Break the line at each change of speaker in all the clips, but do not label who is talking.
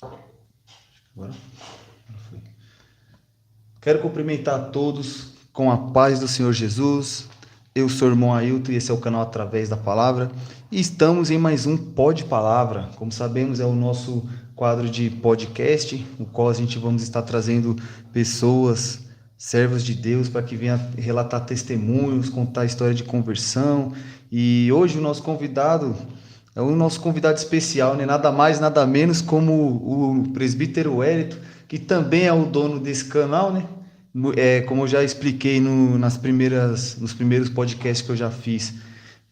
Agora foi. Quero cumprimentar a todos com a paz do Senhor Jesus. Eu sou o irmão Ailton e esse é o canal Através da Palavra. E estamos em mais um Pod Palavra. Como sabemos, é o nosso quadro de podcast, no qual a gente vamos estar trazendo pessoas, servos de Deus, para que venham relatar testemunhos, contar história de conversão. E hoje o nosso convidado é o nosso convidado especial, né? Nada mais, nada menos como o presbítero Wellington, que também é o dono desse canal, né? Como eu já expliquei nos primeiros podcasts que eu já fiz,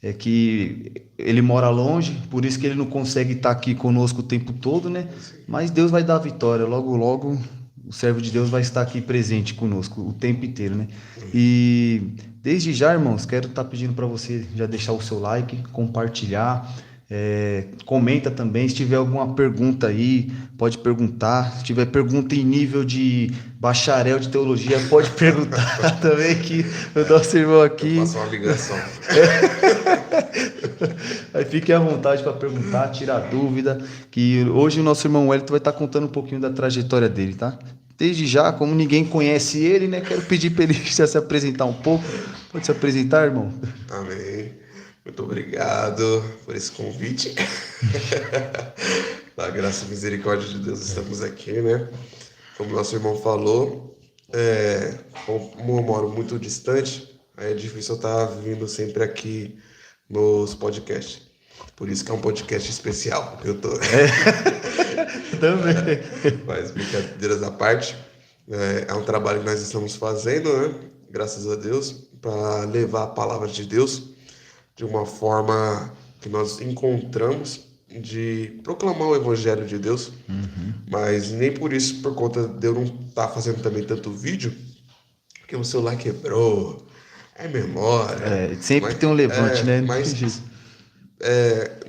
é que ele mora longe, por isso que ele não consegue estar aqui conosco o tempo todo, né? Mas Deus vai dar a vitória, logo, logo o servo de Deus vai estar aqui presente conosco o tempo inteiro, né? E desde já, irmãos, quero estar pedindo para você já deixar o seu like, compartilhar. Comenta também, se tiver alguma pergunta aí, pode perguntar. Se tiver pergunta em nível de bacharel de teologia, pode perguntar também, que o nosso irmão aqui.
Eu faço uma ligação.
Aí fique à vontade para perguntar, tirar dúvida, que hoje o nosso irmão Wellington vai estar contando um pouquinho da trajetória dele, tá? Desde já, como ninguém conhece ele, né? Quero pedir para ele já se apresentar um pouco. Pode se apresentar, irmão?
Amém. Muito obrigado por esse convite. Na graça e misericórdia de Deus estamos aqui, né? Como nosso irmão falou, como eu moro muito distante, aí é difícil eu estar vindo sempre aqui nos podcasts. Por isso que é um podcast especial que eu tô.
Também.
Mas brincadeiras à parte, é um trabalho que nós estamos fazendo, né? Graças a Deus, para levar a palavra de Deus de uma forma que nós encontramos de proclamar o Evangelho de Deus, mas nem por isso, por conta de eu não estar fazendo também tanto vídeo, porque o celular quebrou, é memória.
Sempre tem um levante, né?
Mas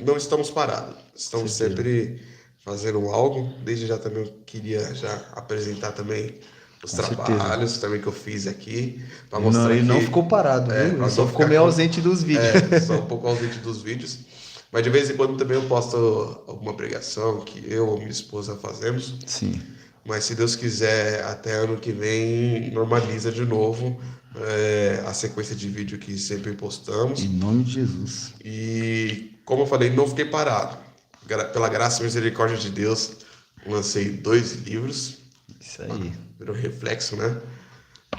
não estamos parados, estamos sempre fazendo algo. Desde já também eu queria já apresentar também os trabalhos também que eu fiz aqui, para mostrar
Ele não ficou parado, viu? Ele só ficou meio ausente dos vídeos.
Só um pouco ausente dos vídeos. Mas de vez em quando também eu posto alguma pregação que eu ou minha esposa fazemos.
Sim.
Mas se Deus quiser, até ano que vem, normaliza de novo a sequência de vídeo que sempre postamos.
Em nome de Jesus.
E como eu falei, não fiquei parado. Pela graça e misericórdia de Deus, lancei 2 livros.
Isso aí.
Pelo reflexo, né?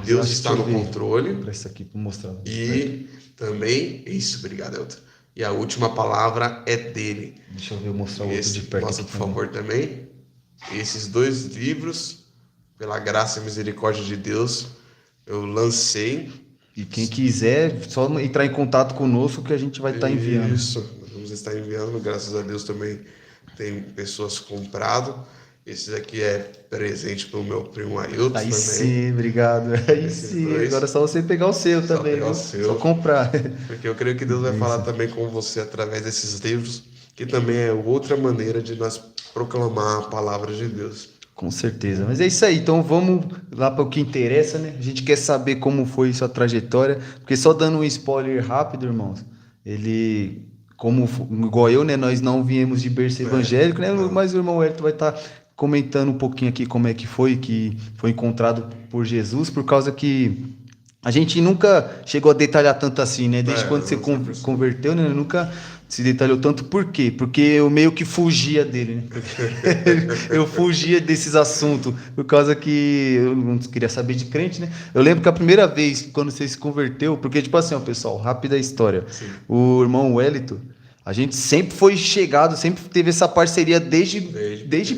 Deus está no controle.
Para isso aqui, para mostrar.
E também, isso, obrigado, Elton. E a última palavra é dele.
Deixa eu ver, eu mostrar o outro de perto.
Mostra, por favor, também. Esses 2 livros, pela graça e misericórdia de Deus, eu lancei.
E quem quiser, só entrar em contato conosco que a gente vai estar enviando.
Isso, nós vamos estar enviando. Graças a Deus também tem pessoas comprado. Esse aqui é presente pro meu primo Ailton
aí
também.
Sim, obrigado. Aí
Esses
sim,
2.
agora é só você pegar o seu
Só
também,
pegar
viu?
o seu.
Só comprar.
Porque eu creio que Deus vai falar também com você através desses livros, que também é outra maneira de nós proclamar a palavra de Deus.
Com certeza, mas é isso aí, então vamos lá para o que interessa, né? A gente quer saber como foi sua trajetória, porque só dando um spoiler rápido, irmãos, ele, igual eu, né? Nós não viemos de berço evangélico, né? Mas o irmão Wellington vai estar comentando um pouquinho aqui como é que foi encontrado por Jesus, por causa que a gente nunca chegou a detalhar tanto assim, né? Desde quando você converteu, né? Nunca se detalhou tanto. Por quê? Porque eu meio que fugia dele, né? Eu fugia desses assuntos, por causa que eu não queria saber de crente, né? Eu lembro que a primeira vez, quando você se converteu, porque tipo assim, ó, pessoal, rápida história. Sim. O irmão Wellington, a gente sempre foi chegado, sempre teve essa parceria desde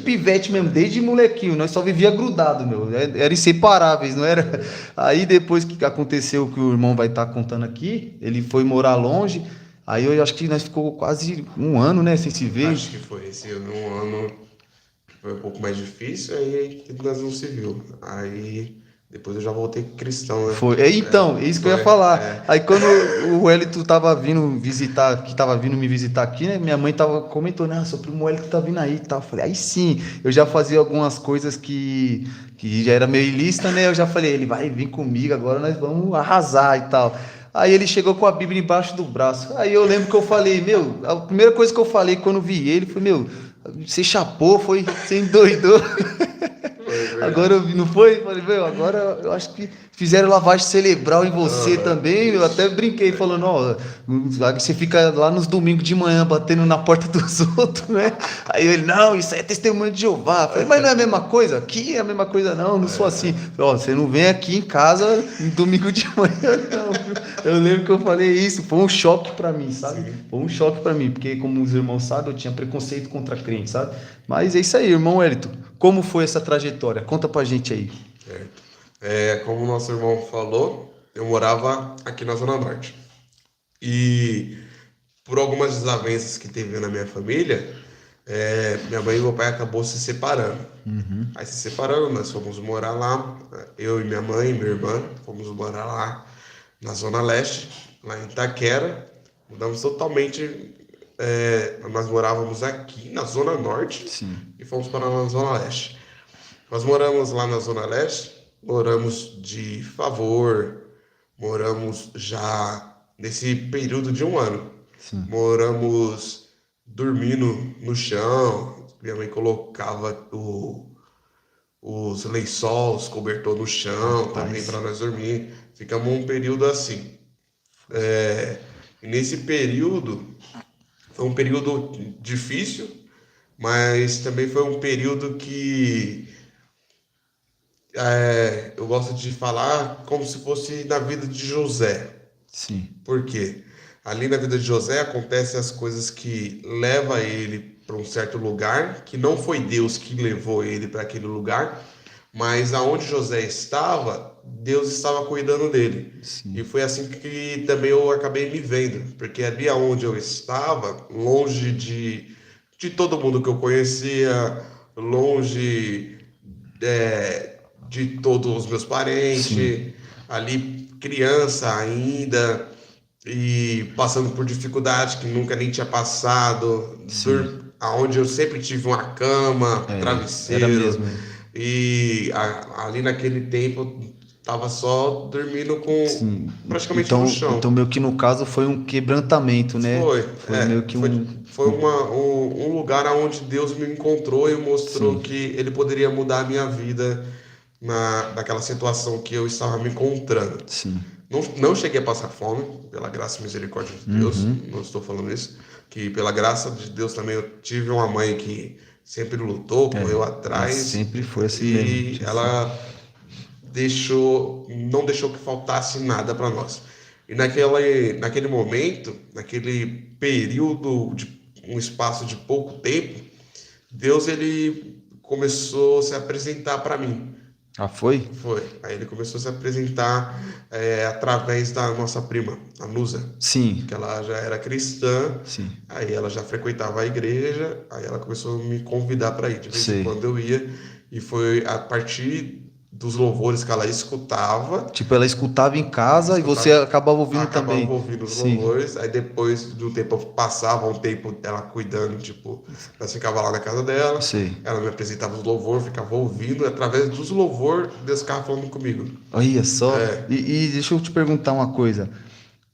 pivete mesmo, desde molequinho. Nós só vivia grudado, meu. Era inseparáveis, não era? Aí depois que aconteceu o que o irmão vai estar contando aqui, ele foi morar longe. Aí eu acho que nós ficou quase um ano, né, sem se ver.
Acho que foi esse um ano, foi um pouco mais difícil, aí nós não se viu. Aí depois eu já voltei cristão, né?
Foi. Então, isso que eu ia falar. Aí quando o Wellington tava vindo me visitar aqui, né? Minha mãe tava comentando, ah, seu primo Wellington tá vindo aí e tal. Eu falei, aí sim, eu já fazia algumas coisas que já era meio ilícita, né? Eu já falei, ele vai vir comigo, agora nós vamos arrasar e tal. Aí ele chegou com a Bíblia embaixo do braço. Aí eu lembro que eu falei, a primeira coisa que eu falei quando vi ele foi, Você chapou, foi, você endoidou.
Foi
Agora não foi? Falei, meu, agora eu acho que fizeram lavagem cerebral em você também. Eu até brinquei, falando, ó, você fica lá nos domingos de manhã batendo na porta dos outros, né? Aí ele, não, isso aí é testemunho de Jeová. Eu falei, mas não é a mesma coisa? Aqui é a mesma coisa, não, não sou assim. Falei, ó, você não vem aqui em casa em domingo de manhã, não. Eu lembro que eu falei isso, foi um choque pra mim, sabe? Foi um choque pra mim, porque como os irmãos sabem, eu tinha preconceito contra crente, sabe? Mas é isso aí, irmão Wellington. Como foi essa trajetória? Conta pra gente aí.
Como o nosso irmão falou, eu morava aqui na Zona Norte. E por algumas desavenças que teve na minha família, minha mãe e meu pai acabou se separando. Aí se separando, nós fomos morar lá, eu e minha mãe e minha irmã, fomos morar lá na Zona Leste, lá em Itaquera. Mudamos totalmente, nós morávamos aqui na Zona Norte.
Sim.
E fomos para na Zona Leste. Nós moramos lá na Zona Leste, moramos de favor, moramos já nesse período de um ano.
Sim.
Moramos dormindo no chão, minha mãe colocava os lençóis, cobertor no chão também para nós dormir. Ficamos um período assim. E nesse período, foi um período difícil, mas também foi um período que eu gosto de falar como se fosse na vida de José.
Sim.
Por quê? Ali na vida de José acontecem as coisas que levam ele para um certo lugar, que não foi Deus que levou ele para aquele lugar, mas aonde José estava, Deus estava cuidando dele.
Sim.
E foi assim que também eu acabei me vendo, porque ali aonde eu estava, longe de todo mundo que eu conhecia, longe de todos os meus parentes,
Sim.
ali criança ainda, e passando por dificuldades que nunca nem tinha passado, aonde eu sempre tive uma cama,
Era
travesseiro,
mesmo.
e ali naquele tempo eu tava só dormindo
Sim.
praticamente no chão.
Então, meio que no caso foi um quebrantamento, né?
Foi
meio que
foi um lugar onde Deus me encontrou e mostrou que Ele poderia mudar a minha vida naquela situação que eu estava me encontrando.
Sim.
Não cheguei a passar fome, pela graça e misericórdia de Deus, não estou falando isso, que pela graça de Deus também eu tive uma mãe que sempre lutou, correu atrás.
Sempre foi assim
e
mesmo.
ela não deixou que faltasse nada para nós. E naquele momento, naquele período de um espaço de pouco tempo, Deus ele começou a se apresentar para mim.
Ah, foi?
Foi. Aí ele começou a se apresentar através da nossa prima, a Nusa.
Sim.
Que ela já era cristã.
Sim.
Aí ela já frequentava a igreja. Aí ela começou a me convidar para ir. De vez em quando eu ia. E foi a partir dos louvores que ela escutava.
Tipo, ela escutava em casa e você acabava ouvindo também.
Acabava ouvindo os louvores. Aí depois do tempo, passava um tempo ela cuidando, tipo, nós ficava lá na casa dela.
Sim.
Ela me apresentava os louvores, ficava ouvindo. Através dos louvores, Deus ficava falando comigo.
Olha só. E deixa eu te perguntar uma coisa.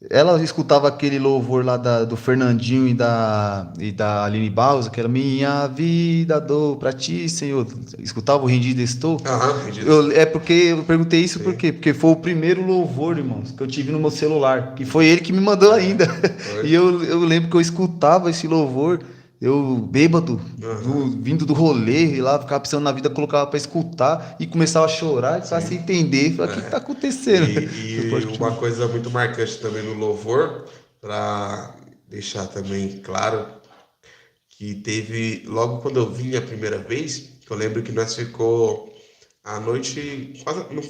Ela escutava aquele louvor lá do Fernandinho e da Aline Barros, que era Minha vida dou pra ti, Senhor. Escutava o Rendido Estou?
Rendido.
Porque eu perguntei isso por quê? Porque foi o primeiro louvor, irmãos, que eu tive no meu celular. Que foi ele que me mandou ainda. E eu lembro que eu escutava esse louvor, eu bêbado, vindo do rolê, e lá ficava pensando na vida, colocava pra escutar e começava a chorar, e começava a se entender. Falei, o que tá acontecendo?
E uma coisa muito marcante também no louvor, para deixar também claro, que teve, logo quando eu vim a primeira vez, eu lembro que nós ficou a noite, quase, não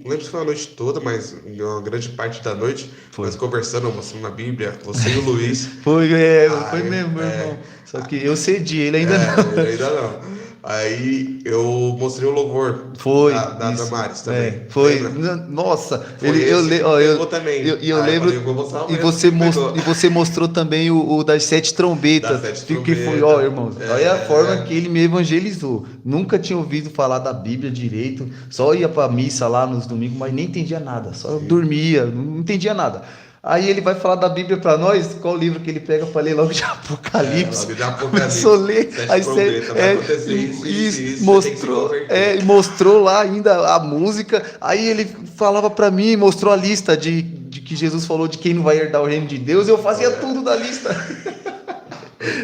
lembro se foi a noite toda, mas uma grande parte da noite, nós conversando, mostrando a Bíblia, você e o Luiz.
Foi mesmo, irmão. Só que eu cedi, ele ainda não.
Ele ainda não. Aí eu mostrei o louvor da Damares também.
Foi.
Lembra?
Nossa,
eu também.
Eu lembro. E você mostrou também o das 7 trombetas. Que foi, irmãos, olha a forma que ele me evangelizou. Nunca tinha ouvido falar da Bíblia direito, só ia pra missa lá nos domingos, mas nem entendia nada, só dormia, não entendia nada. Aí ele vai falar da Bíblia para nós, qual livro que ele pega para ler logo de Apocalipse.
Logo de Apocalipse.
Começou a ler, aí
você vai acontecer isso,
mostrou, mostrou lá ainda a música, aí ele falava para mim, mostrou a lista de que Jesus falou de quem não vai herdar o reino de Deus, eu fazia tudo da lista.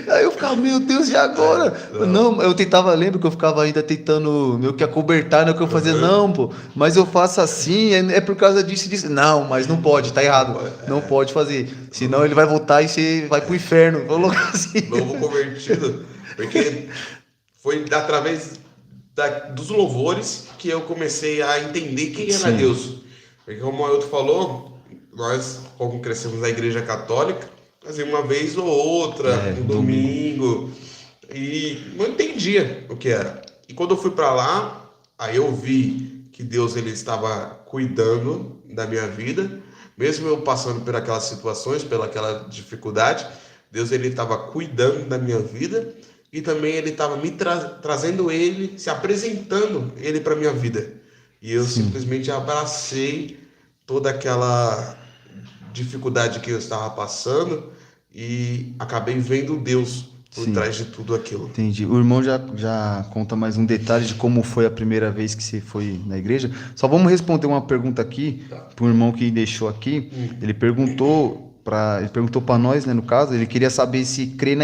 Aí eu ficava, meu Deus, e agora? Não, eu tentava, lembro que eu ficava ainda tentando meio que acobertar, né, o que eu fazia, não, pô, mas eu faço assim, é por causa disso e disso. Não, mas não pode, tá errado, não pode fazer, senão ele vai voltar e você vai pro inferno. Vou assim.
Novo convertido, porque foi através dos louvores que eu comecei a entender quem era Deus. Porque como o Ailton falou, nós, como crescemos na igreja católica, fazia uma vez ou outra, no domingo, e não entendia o que era. E quando eu fui para lá, aí eu vi que Deus ele estava cuidando da minha vida, mesmo eu passando por aquelas situações, pelaquela dificuldade, Deus ele estava cuidando da minha vida e também ele estava me trazendo ele, se apresentando ele para minha vida. E eu simplesmente abracei toda aquela dificuldade que eu estava passando e acabei vendo Deus por trás de tudo aquilo.
Entendi. O irmão já conta mais um detalhe de como foi a primeira vez que você foi na igreja. Só vamos responder uma pergunta aqui para o irmão que deixou aqui. Ele perguntou para nós, né, no caso, ele queria saber se crer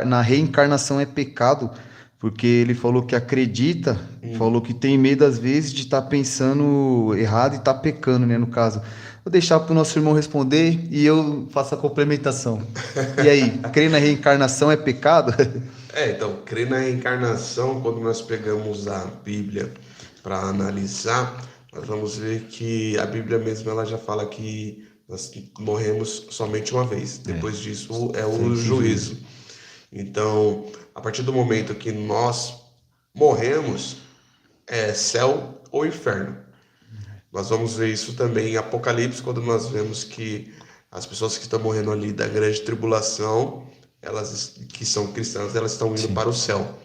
na reencarnação é pecado, porque ele falou que acredita, falou que tem medo às vezes de estar pensando errado e estar pecando, né, no caso. Vou deixar para o nosso irmão responder e eu faço a complementação. E aí, crer na reencarnação é pecado?
Então, crer na reencarnação, quando nós pegamos a Bíblia para analisar, nós vamos ver que a Bíblia mesmo ela já fala que nós morremos somente uma vez. Depois disso é o juízo. Então, a partir do momento que nós morremos, é céu ou inferno. Nós vamos ver isso também em Apocalipse, quando nós vemos que as pessoas que estão morrendo ali da grande tribulação, elas que são cristãs, elas estão indo para o céu.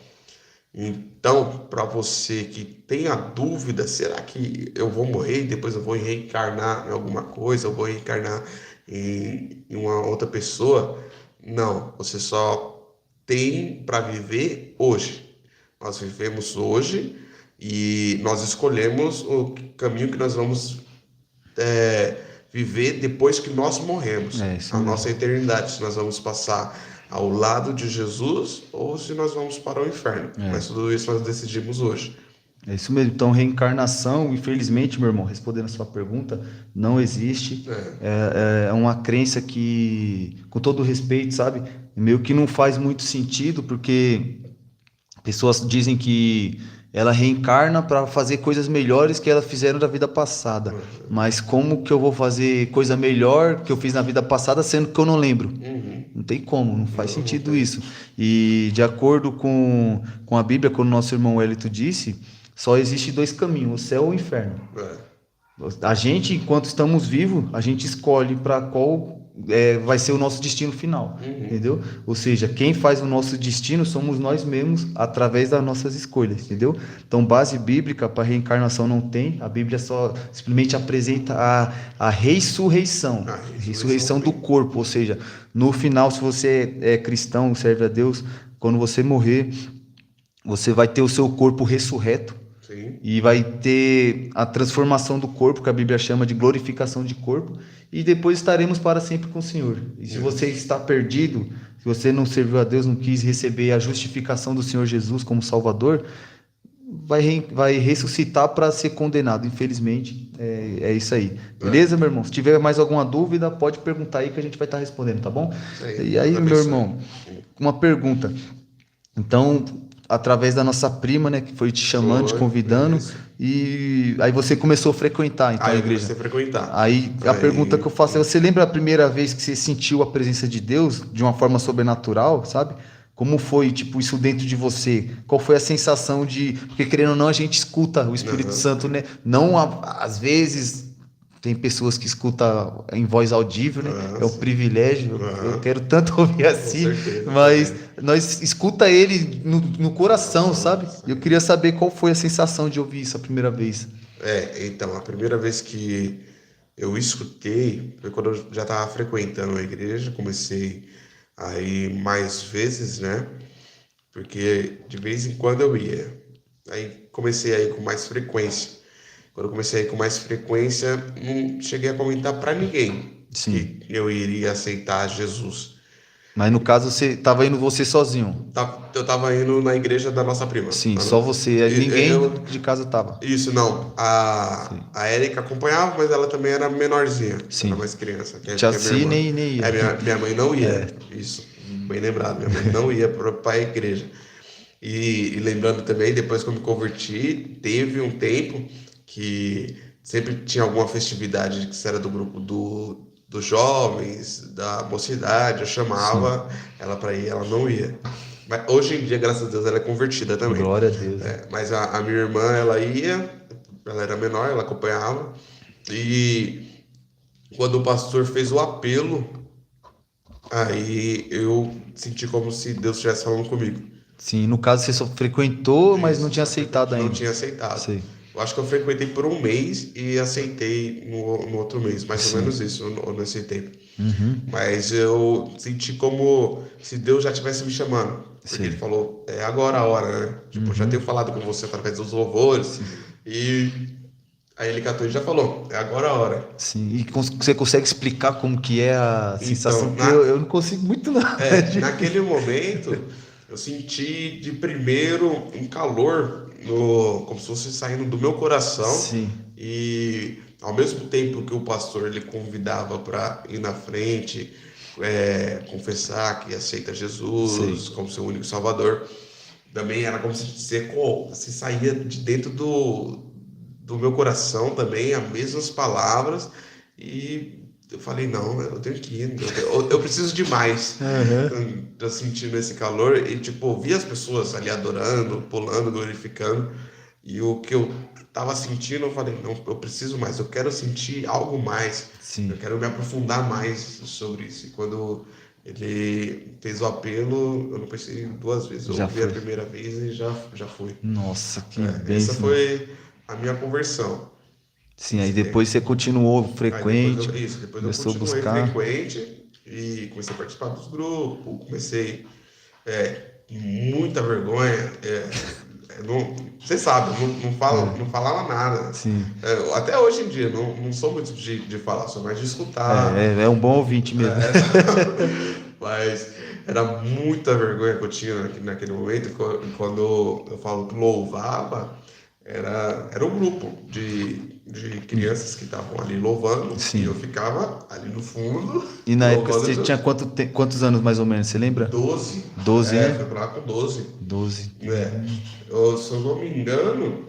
Então, para você que tem a dúvida, será que eu vou morrer e depois eu vou reencarnar em alguma coisa, eu vou reencarnar em uma outra pessoa? Não, você só tem para viver hoje. Nós vivemos hoje e nós escolhemos o caminho que nós vamos viver depois que nós morremos. A nossa eternidade, se nós vamos passar ao lado de Jesus ou se nós vamos para o inferno. Mas tudo isso nós decidimos hoje.
É isso mesmo. Então, reencarnação, infelizmente, meu irmão, respondendo a sua pergunta, não existe. É uma crença que, com todo respeito, sabe, meio que não faz muito sentido, porque pessoas dizem que ela reencarna para fazer coisas melhores que elas fizeram da vida passada. Mas como que eu vou fazer coisa melhor que eu fiz na vida passada, sendo que eu não lembro? Não tem como, não faz sentido isso. E de acordo com a Bíblia, como o nosso irmão Wellington disse, só existe dois caminhos, o céu ou o inferno. A gente, enquanto estamos vivos, a gente escolhe para qual vai ser o nosso destino final, entendeu? Ou seja, quem faz o nosso destino somos nós mesmos através das nossas escolhas, entendeu? Então, base bíblica para reencarnação não tem, a Bíblia só simplesmente apresenta a ressurreição, ressurreição do corpo, ou seja, no final, se você é cristão, serve a Deus, quando você morrer, você vai ter o seu corpo ressurreto. E vai ter a transformação do corpo, que a Bíblia chama de glorificação de corpo, e depois estaremos para sempre com o Senhor. E se você está perdido, se você não serviu a Deus, não quis receber a justificação do Senhor Jesus como Salvador, vai ressuscitar para ser condenado. Infelizmente, é isso aí. Beleza, meu irmão? Se tiver mais alguma dúvida, pode perguntar aí que a gente vai estar respondendo, tá bom? E aí, meu irmão, uma pergunta. Então, através da nossa prima, né, que foi te chamando, te convidando, e aí você começou a frequentar, então, a igreja.
Comecei a frequentar.
Aí a pergunta que eu faço é, você lembra a primeira vez que você sentiu a presença de Deus de uma forma sobrenatural, sabe? Como foi, tipo, isso dentro de você? Qual foi a sensação de... Porque, querendo ou não, a gente escuta o Espírito Santo, né? Não, às vezes... Tem pessoas que escutam em voz audível, né? É um privilégio. Eu quero tanto ouvir assim, mas nós escuta ele no coração, sabe? Eu queria saber qual foi a sensação de ouvir isso a primeira vez.
Então, a primeira vez que eu escutei, foi quando eu já estava frequentando a igreja, comecei a ir mais vezes, né? Porque de vez em quando eu ia. Aí comecei a ir com mais frequência. Quando eu comecei a ir com mais frequência, não cheguei a comentar para ninguém
Sim.
que eu iria aceitar Jesus.
Mas no caso você tava indo você sozinho.
Eu tava indo na igreja da nossa prima.
Sim, só você. Aí ninguém de casa tava.
Isso, não.
Sim.
A Érica acompanhava, mas ela também era menorzinha.
Sim.
Era mais criança. Que
Tia
é minha
Si
irmã.
nem ia.
Minha mãe não ia. Isso, bem lembrado. Minha mãe não ia para a igreja. E lembrando também, depois que eu me converti, teve um tempo que sempre tinha alguma festividade que era do grupo dos jovens, da mocidade, eu chamava ela para ir, ela não ia. Mas hoje em dia, graças a Deus, ela é convertida também.
Glória a Deus.
Mas a minha irmã, ela ia, ela era menor, ela acompanhava. E quando o pastor fez o apelo, aí eu senti como se Deus estivesse falando comigo.
Sim, no caso você só frequentou, mas não
Isso,
tinha aceitado ainda.
não tinha aceitado.
Sei.
Eu acho que eu frequentei por um mês e aceitei no outro mês, mais ou menos isso, nesse tempo.
Uhum.
Mas eu senti como se Deus já estivesse me chamando. Porque
Sim.
ele falou, é agora a hora, né? Tipo, já tenho falado com você através dos louvores. E aí ele catou e já falou, é agora a hora.
Sim. E você consegue explicar como que é a sensação?
Então,
Porque eu não consigo muito não.
naquele momento, eu senti de primeiro um calor, como se fosse saindo do meu coração.
Sim.
E ao mesmo tempo que o pastor ele convidava para ir na frente, confessar que aceita Jesus
Sim.
como seu único salvador, também era como se saía de dentro do meu coração também as mesmas palavras. E eu falei, não, eu tenho que ir, eu preciso de mais. Tô sentindo esse calor e, tipo, vi as pessoas ali adorando, pulando, glorificando. E o que eu tava sentindo, eu falei, não, eu preciso mais, eu quero sentir algo mais.
Sim.
Eu quero me aprofundar mais sobre isso. E quando ele fez o apelo, eu não pensei duas vezes. Eu
Já
ouvi
foi.
a primeira vez e já fui.
Nossa, que
Essa
bênção.
foi a minha conversão.
Sim, aí depois você continuou frequente,
Depois eu
começou a
continuei
buscar.
frequente e comecei a participar dos grupos, comecei muita vergonha, você sabe, não falava nada.
Sim.
Até hoje em dia, não sou muito de falar, sou mais de escutar.
É um bom ouvinte mesmo.
Mas era muita vergonha que eu tinha naquele momento, quando eu falo que louvava, era um grupo de crianças que estavam ali louvando.
Sim.
E eu ficava ali no fundo.
E na época
louvando
você
Jesus.
tinha quantos anos mais ou menos, você lembra?
12.
12, né?
Fui pra lá com 12.
12.
Se eu não me engano,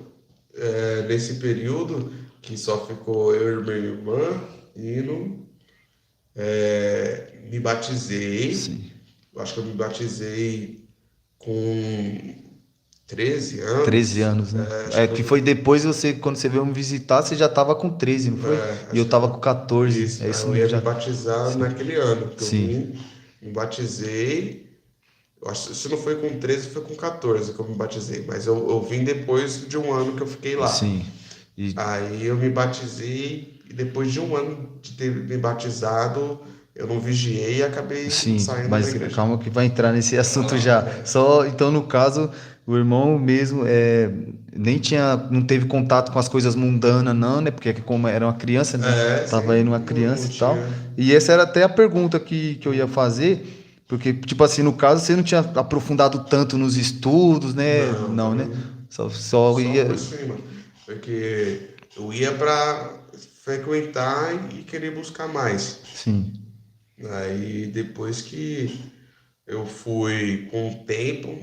nesse período que só ficou eu e minha irmã indo, me batizei.
Sim.
Eu acho que eu me batizei com 13 anos.
13 anos, né? Que foi depois quando você veio me visitar, você já estava com 13, não foi? E eu tava com 14.
Isso,
É isso
eu
mesmo.
ia me batizar naquele ano. Que
Sim.
eu me batizei. Eu acho que se não foi com 13, foi com 14 que eu me batizei. Mas eu vim depois de um ano que eu fiquei lá.
Sim.
Aí eu me batizei e depois de um ano de ter me batizado, eu não vigiei e acabei saindo da igreja.
Calma que vai entrar nesse assunto já. Então, no caso, o irmão mesmo não teve contato com as coisas mundanas, não, né? Porque como era uma criança, né? Tava aí uma criança e tal. E essa era até a pergunta que eu ia fazer, porque, tipo assim, no caso, você não tinha aprofundado tanto nos estudos, né? Não, né? Só ia.
Por cima. Porque eu ia para frequentar e querer buscar mais.
Sim.
Aí depois que eu fui com o tempo,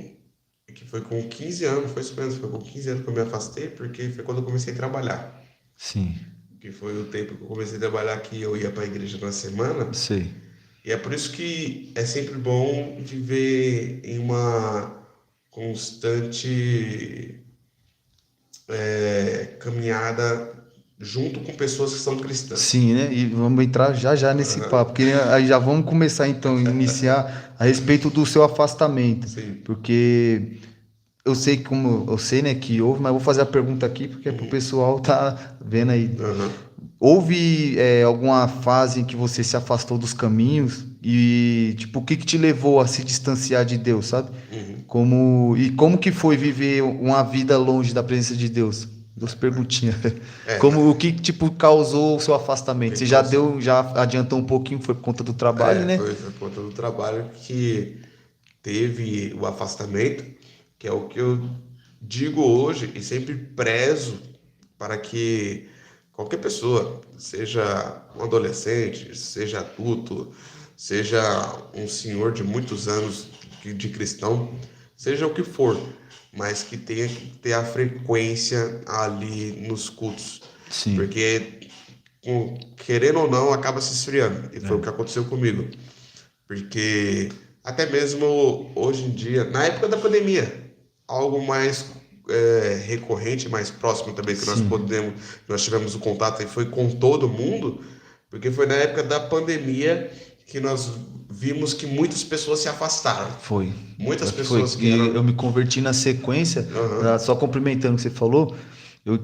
que foi com 15 anos, foi isso mesmo, foi com 15 anos que eu me afastei, porque foi quando eu comecei a trabalhar.
Sim.
Que foi o tempo que eu comecei a trabalhar, que eu ia para a igreja na semana.
Sei.
E é por isso que é sempre bom viver em uma constante caminhada junto com pessoas que são cristãs.
Sim, né? E vamos entrar já nesse papo, porque aí já vamos começar então, iniciar a respeito do seu afastamento.
Sim.
Porque eu sei, né, que houve, mas vou fazer a pergunta aqui porque é pro pessoal tá vendo aí. houve alguma fase em que você se afastou dos caminhos e, tipo, o que que te levou a se distanciar de Deus, sabe? Como que foi viver uma vida longe da presença de Deus? Duas perguntinhas.
É,
O que, tipo, causou o seu afastamento? Você já adiantou um pouquinho, foi por conta do trabalho, né?
foi por conta do trabalho que teve o afastamento, que é o que eu digo hoje e sempre prezo para que qualquer pessoa, seja um adolescente, seja adulto, seja um senhor de muitos anos de cristão, seja o que for, mas que tenha que ter a frequência ali nos cultos,
Sim.
porque querendo ou não acaba se esfriando, e foi o que aconteceu comigo. Porque até mesmo hoje em dia, na época da pandemia, algo mais recorrente, mais próximo também que
Sim.
nós tivemos o contato e foi com todo mundo, porque foi na época da pandemia que nós vimos que muitas pessoas se afastaram.
Foi.
Muitas
Pior que foi.
pessoas que
E
eram.
eu me converti na sequência,
Aham,
só complementando o que você falou,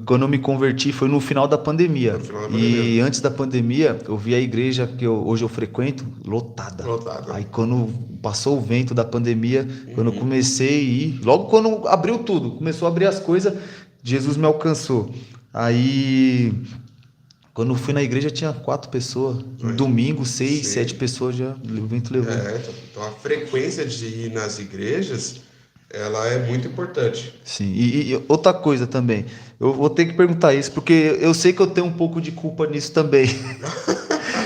quando eu me converti foi no final da pandemia.
no final da pandemia.
E antes da pandemia, eu vi a igreja que hoje eu frequento lotada.
Lotada.
Aí quando passou o vento da pandemia, quando eu comecei a ir, logo quando abriu tudo, começou a abrir as coisas, Jesus me alcançou. Aí quando eu fui na igreja tinha 4 pessoas. No domingo, 6,
Sim.
7 pessoas já. O vento levou.
Então a frequência de ir nas igrejas, ela é muito importante.
Sim, e outra coisa também, eu vou ter que perguntar isso, porque eu sei que eu tenho um pouco de culpa nisso também.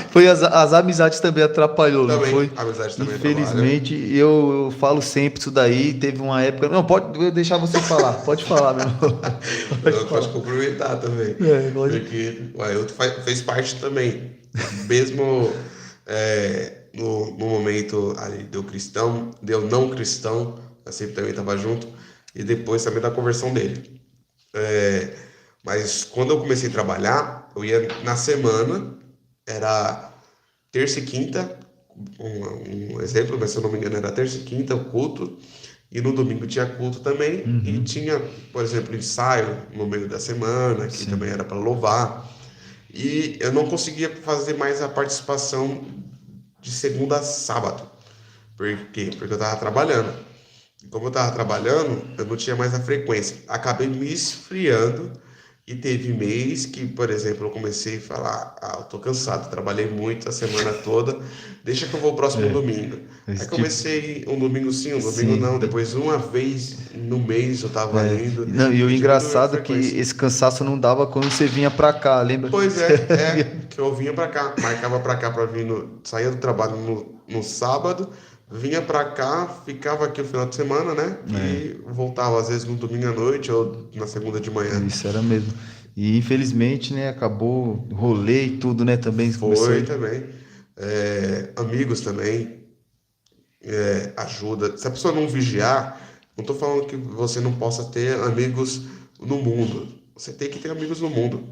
Foi as amizades também atrapalhou, não
Também,
foi?
a amizade também
Infelizmente, eu falo sempre isso daí. Teve uma época. Não, pode deixar você falar, pode falar, meu irmão.
trabalha. Pode complementar também.
Pode.
Porque o Ailton fez parte também. Mesmo no momento ali do cristão, deu não cristão, eu sempre também estava junto. E depois também da conversão dele. É, mas quando eu comecei a trabalhar, eu ia na semana, era terça e quinta, um exemplo, mas se eu não me engano era terça e quinta o culto, e no domingo tinha culto também, e tinha, por exemplo, ensaio no meio da semana, que também era para louvar, e eu não conseguia fazer mais a participação de segunda a sábado. Por quê? Porque eu estava trabalhando. E como eu estava trabalhando, eu não tinha mais a frequência. Acabei me esfriando e teve mês que, por exemplo, eu comecei a falar, eu tô cansado, trabalhei muito a semana toda, deixa que eu vou o próximo domingo. Aí comecei um domingo sim, um domingo não, depois uma vez no mês eu tava indo,
Não, e o
e diminuiu a
engraçado é que
frequência.
esse cansaço não dava quando você vinha pra cá, lembra?
Pois que eu vinha pra cá, marcava pra cá pra vir, saía do trabalho no sábado, vinha pra cá, ficava aqui o final de semana, né? E voltava às vezes no domingo à noite ou na segunda de manhã.
Isso era mesmo. E infelizmente, né, acabou rolê e tudo, né, também começou.
Foi também. Amigos também, ajuda. Se a pessoa não vigiar, não estou falando que você não possa ter amigos no mundo. Você tem que ter amigos no mundo.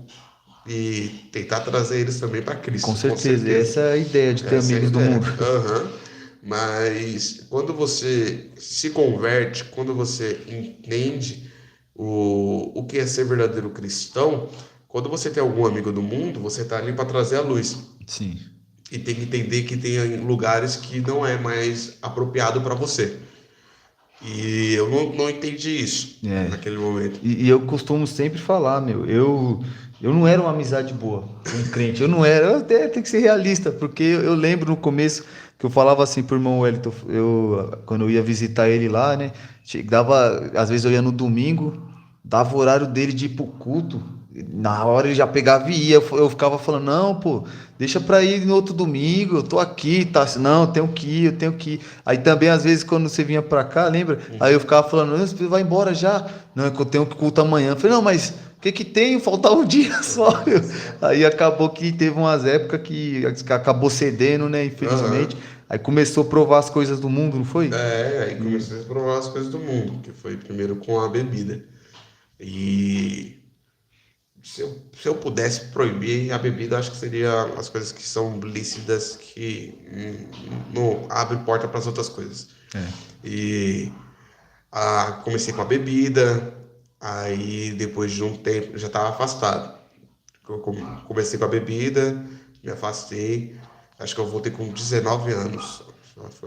E tentar trazer eles também para Cristo.
Com certeza, essa é a ideia de ter
Essa é a
amigos do
ideia.
mundo.
Aham. Mas quando você se converte, quando você entende o que é ser verdadeiro cristão, quando você tem algum amigo do mundo, você está ali para trazer a luz.
Sim.
E tem que entender que tem lugares que não é mais apropriado para você. E eu não entendi isso naquele momento.
E eu costumo sempre falar, meu, eu não era uma amizade boa com um crente, eu não era, eu até tenho que ser realista, porque eu lembro no começo que eu falava assim pro irmão Wellington, quando eu ia visitar ele lá, né, às vezes eu ia no domingo, dava o horário dele de ir pro culto, na hora ele já pegava e ia, eu ficava falando, não, pô, deixa pra ir no outro domingo, eu tô aqui, tá? Não, eu tenho que ir. Aí também, às vezes, quando você vinha pra cá, lembra? Aí eu ficava falando, não, você vai embora já? Não, é que eu tenho que culto amanhã. Eu falei, não, mas o que que tem? Faltava um dia só. Aí acabou que teve umas épocas que acabou cedendo, né, infelizmente. Aí começou a provar as coisas do mundo, não foi?
Aí comecei a provar as coisas do mundo, que foi primeiro com a bebida. E se eu pudesse proibir a bebida, acho que seria as coisas que são lícitas, que não abre porta para as outras coisas. E comecei com a bebida, aí depois de um tempo já estava afastado. Eu comecei com a bebida, me afastei. Acho que eu voltei com 19 anos.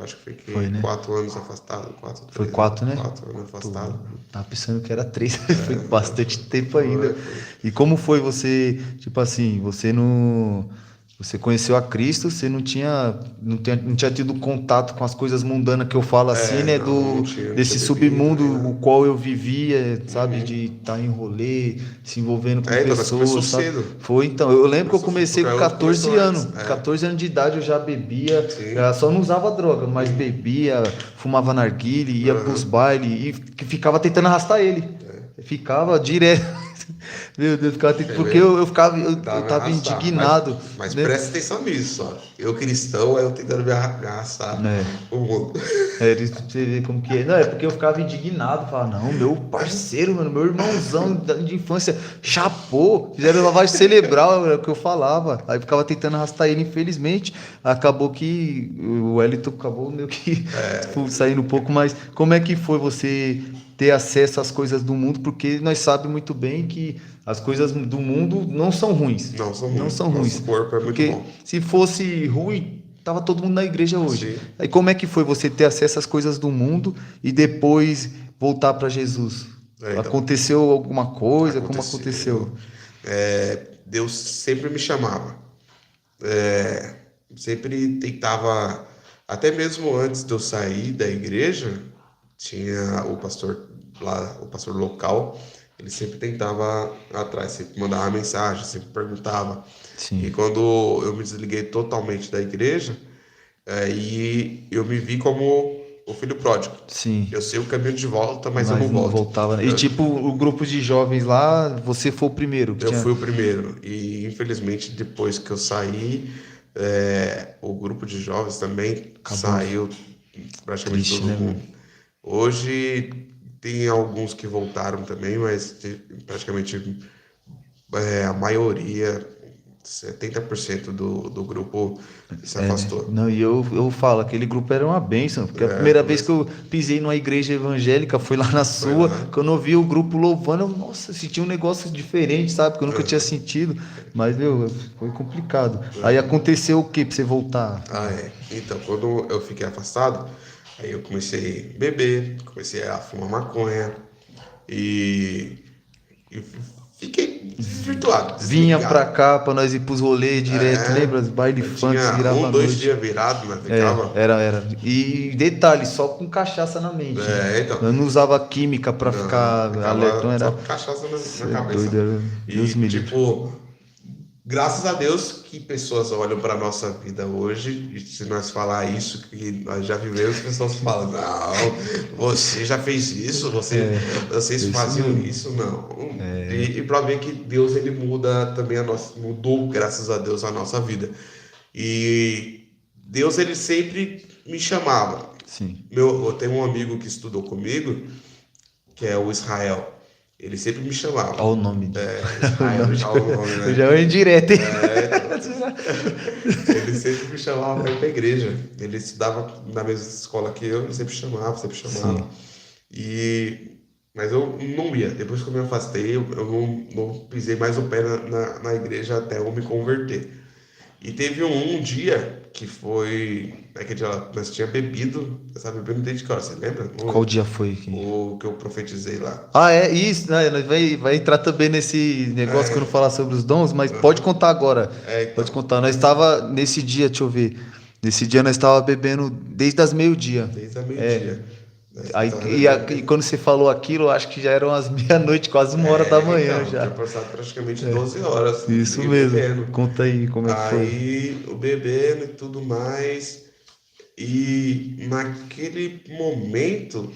Acho que fiquei
Foi, né?
4 anos afastado.
Foi 4, né?
4 anos afastado.
Tava pensando que era 3, foi bastante tempo ainda.
Foi.
E como foi você, tipo assim, você conheceu a Cristo, você não tinha tido contato com as coisas mundanas que eu falo assim, né?
Não tinha
Desse
bebido,
submundo
nem nada.
o qual eu vivia, sabe? De estar em rolê, se envolvendo com
Então, mas começou
pessoas, sabe?
cedo.
Foi então. Eu lembro que eu
Começou cedo,
comecei
porque
com
o outro
14
começou
anos.
antes.
14 anos de idade eu já bebia,
Sim.
só não usava droga, mas bebia, fumava narguile, ia pros bailes e ficava tentando arrastar ele. Ficava direto. Meu Deus, ficava tentando, porque eu
Tava me
tava
arrastar.
indignado,
Mas
né?
presta atenção nisso, ó. Eu cristão, aí eu tentando me arrastar
É.
o mundo.
É isso pra você ver como que é. Não, é porque eu ficava indignado, falava, não, meu parceiro, mano, meu irmãozão de infância chapou, fizeram lavagem cerebral, era o que eu falava. Aí ficava tentando arrastar ele, infelizmente. Acabou que o Wellington acabou meio que tipo, saindo um pouco, mas como é que foi você ter acesso às coisas do mundo? Porque nós sabemos muito bem que as coisas do mundo não são ruins.
Não são
Não
ruins.
são ruins.
Nosso corpo é muito
Porque
bom.
se fosse ruim, tava todo mundo na igreja hoje.
Sim.
Aí como é que foi você ter acesso às coisas do mundo e depois voltar para Jesus?
Então,
Aconteceu alguma coisa? Como aconteceu?
Deus sempre me chamava. Sempre tentava, até mesmo antes de eu sair da igreja, tinha o pastor lá, o pastor local, ele sempre tentava atrás, sempre mandava mensagem, sempre perguntava.
Sim.
E quando eu me desliguei totalmente da igreja, aí eu me vi como o filho pródigo.
Sim.
Eu sei o caminho de volta, mas eu
Mas
não
não
volto.
voltava, né? E tipo, o grupo de jovens lá, você foi o primeiro que
Eu
tinha...
fui o primeiro. E infelizmente, depois que eu saí, o grupo de jovens também saiu praticamente
Triste,
todo
né,
mundo. Hoje tem alguns que voltaram também, mas praticamente a maioria, 70% do grupo se afastou.
Não, e eu falo, aquele grupo era uma bênção, porque a primeira vez que eu pisei numa igreja evangélica foi lá na sua,
lá.
quando eu vi o grupo louvando, eu, nossa, senti um negócio diferente, sabe? Porque eu nunca tinha sentido, mas, meu, foi complicado. Aí aconteceu o que pra você voltar?
Então, quando eu fiquei afastado, aí eu comecei a beber, comecei a fumar maconha e fiquei desvirtuado,
Vinha
desligado.
pra cá pra nós ir pros rolês direto, lembra? Os baile
Eu
funk
tinha
virava à
2
noite.
dias virado, né? Ficava.
Era. E detalhe, só com cachaça na mente. Né?
Então.
Eu não usava química pra
Não,
ficar
ficava
alertão,
só
era.
com cachaça na
Cê é
cabeça.
doido, era... Deus me livre.
Tipo, graças a Deus que pessoas olham para nossa vida hoje, e se nós falar isso que nós já vivemos, as pessoas falam, não, você já fez isso, vocês faziam isso, não. E para ver que Deus ele muda também mudou, graças a Deus, a nossa vida. E Deus ele sempre me chamava.
Sim.
Eu tenho um amigo que estudou comigo, que é o Israel. Ele sempre me chamava.
Olha o nome dele.
Israel, já o nome, né?
Já é indireto, hein?
Ele sempre me chamava para ir para a igreja. Ele estudava na mesma escola que eu, ele sempre chamava.
Sim.
Mas eu não ia. Depois que eu me afastei, eu não pisei mais o pé na igreja até eu me converter. E teve um dia que foi. Naquele dia nós tínhamos bebido. Você sabe, bebendo desde que hora? Você lembra?
Qual dia foi?
O que eu profetizei lá.
É isso, né? Nós vai entrar também nesse negócio quando falar sobre os dons, mas pode contar agora.
Então.
Pode contar. Nós estava nesse dia, deixa eu ver. Nesse dia nós estava bebendo desde as meio-dia.
Desde a meio-dia.
E quando você falou aquilo, eu acho que já eram as meia-noite, quase 1h da manhã
então,
já.
tinha passado praticamente 12 horas.
Isso mesmo.
Bebendo.
Conta aí como é que foi.
Aí, o bebendo e tudo mais. E naquele momento,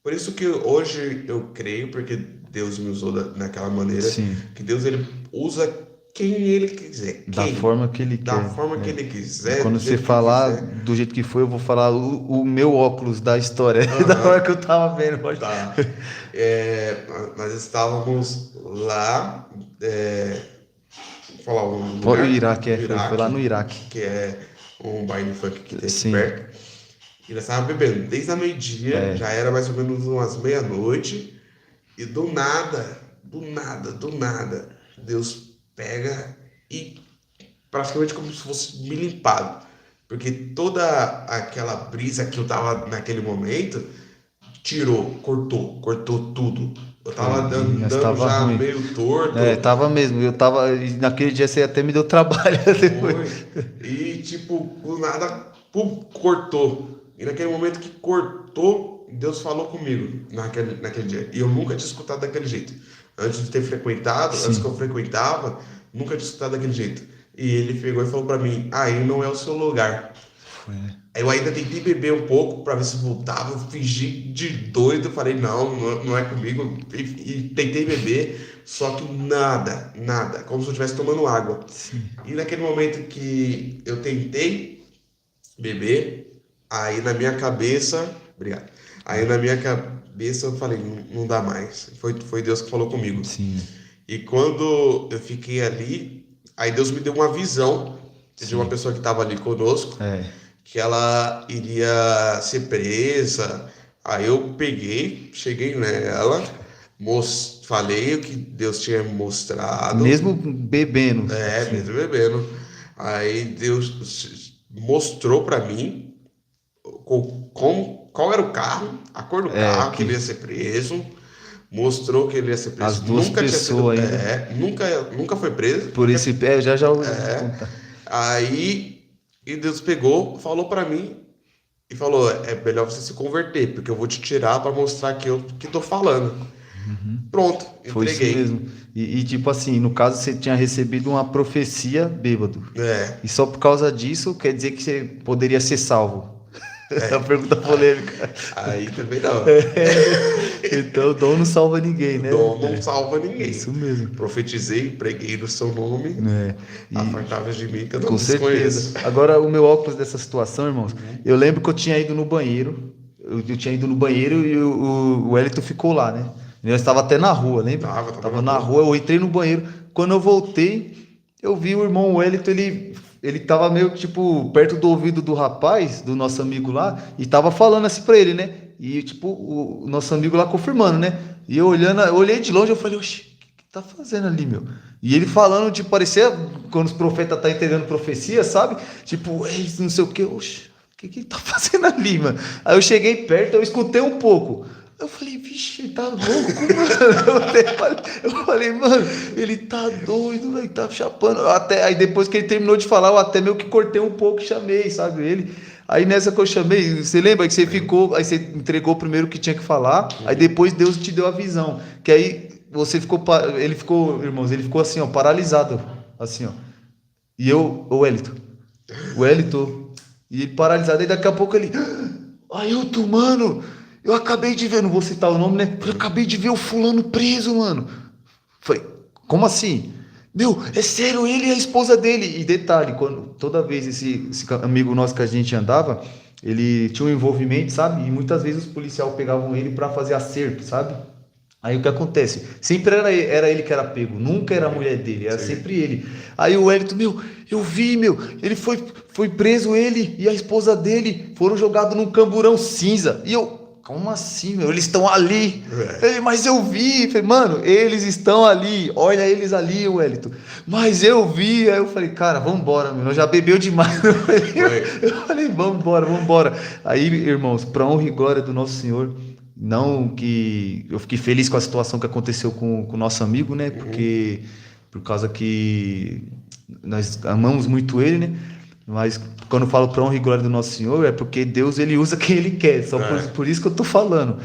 por isso que hoje eu creio, porque Deus me usou naquela maneira,
Sim.
que Deus ele usa quem ele quiser.
Da forma que ele quer.
Da forma que ele quiser.
Quando você falar do jeito que foi, eu vou falar o meu óculos da história, da hora que eu tava vendo.
Tá. Nós estávamos lá, vou falar um lugar,
O Iraque, foi lá no Iraque.
que é um baile funk que tem aqui
Sim.
perto. E nós estávamos bebendo desde a meio-dia, já era mais ou menos umas meia-noite, e do nada do nada, Deus pega e praticamente como se fosse me limpado. Porque toda aquela brisa que eu tava naquele momento, cortou tudo. Eu tava
Mas
andando
tava
já
ruim.
meio torto.
Tava mesmo. Eu tava. E naquele dia você até me deu trabalho depois.
Foi. E tipo, do nada, pum, cortou. E naquele momento que cortou, Deus falou comigo naquele dia. E eu nunca tinha escutado daquele jeito. Antes de ter frequentado, antes que eu frequentava, nunca tinha escutado daquele jeito. E ele pegou e falou pra mim: aí não é o seu lugar.
Foi, né?
Eu ainda tentei beber um pouco pra ver se voltava. Eu fingi de doido. Falei: não é comigo. E tentei beber, só que nada. Como se eu estivesse tomando água.
Sim.
E naquele momento que eu tentei beber, aí na minha cabeça, obrigado. Aí na minha cabeça eu falei, não dá mais. Foi Deus que falou comigo.
Sim.
E quando eu fiquei ali, aí Deus me deu uma visão de uma pessoa que estava ali conosco, que ela iria ser presa. Aí eu cheguei nela, falei o que Deus tinha me mostrado.
Mesmo bebendo.
Mesmo bebendo. Aí Deus mostrou pra mim qual era o carro, a cor do carro, que ele ia ser preso. Mostrou que ele ia ser preso.
As duas
Nunca
pessoas
tinha sido,
ainda.
nunca foi preso.
Por esse pé, já ouvi contar.
Aí e Deus pegou, falou pra mim e falou: é melhor você se converter, porque eu vou te tirar pra mostrar que eu que tô falando. Pronto,
Foi isso
entreguei.
mesmo. E tipo assim, no caso você tinha recebido uma profecia bêbado. E só por causa disso quer dizer que você poderia ser salvo. É uma pergunta polêmica.
Aí também não.
Então o dom não salva ninguém, né?
Dom não salva ninguém.
Isso mesmo.
Profetizei, preguei no seu nome. Apartáveis de mim que eu não
Com
desconheço.
certeza. Agora, o meu óculos dessa situação, irmãos, eu lembro que eu tinha ido no banheiro. Eu tinha ido no banheiro e o Wellington ficou lá, né? Eu estava até na rua, lembra? Tava na rua, eu entrei no banheiro. Quando eu voltei, eu vi o irmão Wellington, ele tava meio tipo perto do ouvido do rapaz, do nosso amigo lá, e tava falando assim pra ele, né? E tipo, o nosso amigo lá confirmando, né? E eu olhei de longe, eu falei, oxi, o que tá fazendo ali, meu? E ele falando, tipo, parecia quando os profetas tá entendendo profecia, sabe? Tipo, não sei o que, oxi, o que ele tá fazendo ali, mano? Aí eu cheguei perto, eu escutei um pouco. Eu falei, vixe, ele tá louco, mano. Eu falei, mano, ele tá doido, ele tá chapando. Aí depois que ele terminou de falar, eu até meio que cortei um pouco e chamei, sabe, ele. Aí nessa que eu chamei, você lembra que você ficou, aí você entregou primeiro o que tinha que falar, aí depois Deus te deu a visão. Que aí você ficou, ele ficou, irmãos, ele ficou assim, ó, paralisado, assim, ó. E eu, o Wellington, e ele paralisado, aí daqui a pouco ele, Ailton, mano, eu acabei de ver, não vou citar o nome, né? Eu acabei de ver o fulano preso, mano. Falei, como assim? Meu, é sério, ele e a esposa dele. E detalhe, toda vez esse amigo nosso que a gente andava, ele tinha um envolvimento, sabe? E muitas vezes os policiais pegavam ele pra fazer acerto, sabe? Aí o que acontece? Sempre era ele que era pego, nunca era a mulher dele, era sempre ele. Aí o Wellington, eu vi, ele foi preso, ele e a esposa dele foram jogados num camburão cinza. E eu, como assim, meu? Eles estão ali. Ele, mas eu vi. Falei, mano, eles estão ali. Olha eles ali, Wellington. Mas eu vi. Aí eu falei, cara, vambora, meu. Já bebeu demais. Eu falei, vambora. Aí, irmãos, pra honra e glória do nosso Senhor, não que eu fiquei feliz com a situação que aconteceu com o nosso amigo, né? Porque por causa que nós amamos muito ele, né? Mas quando eu falo para honra e glória do nosso Senhor, é porque Deus ele usa quem ele quer. Só por isso que eu tô falando.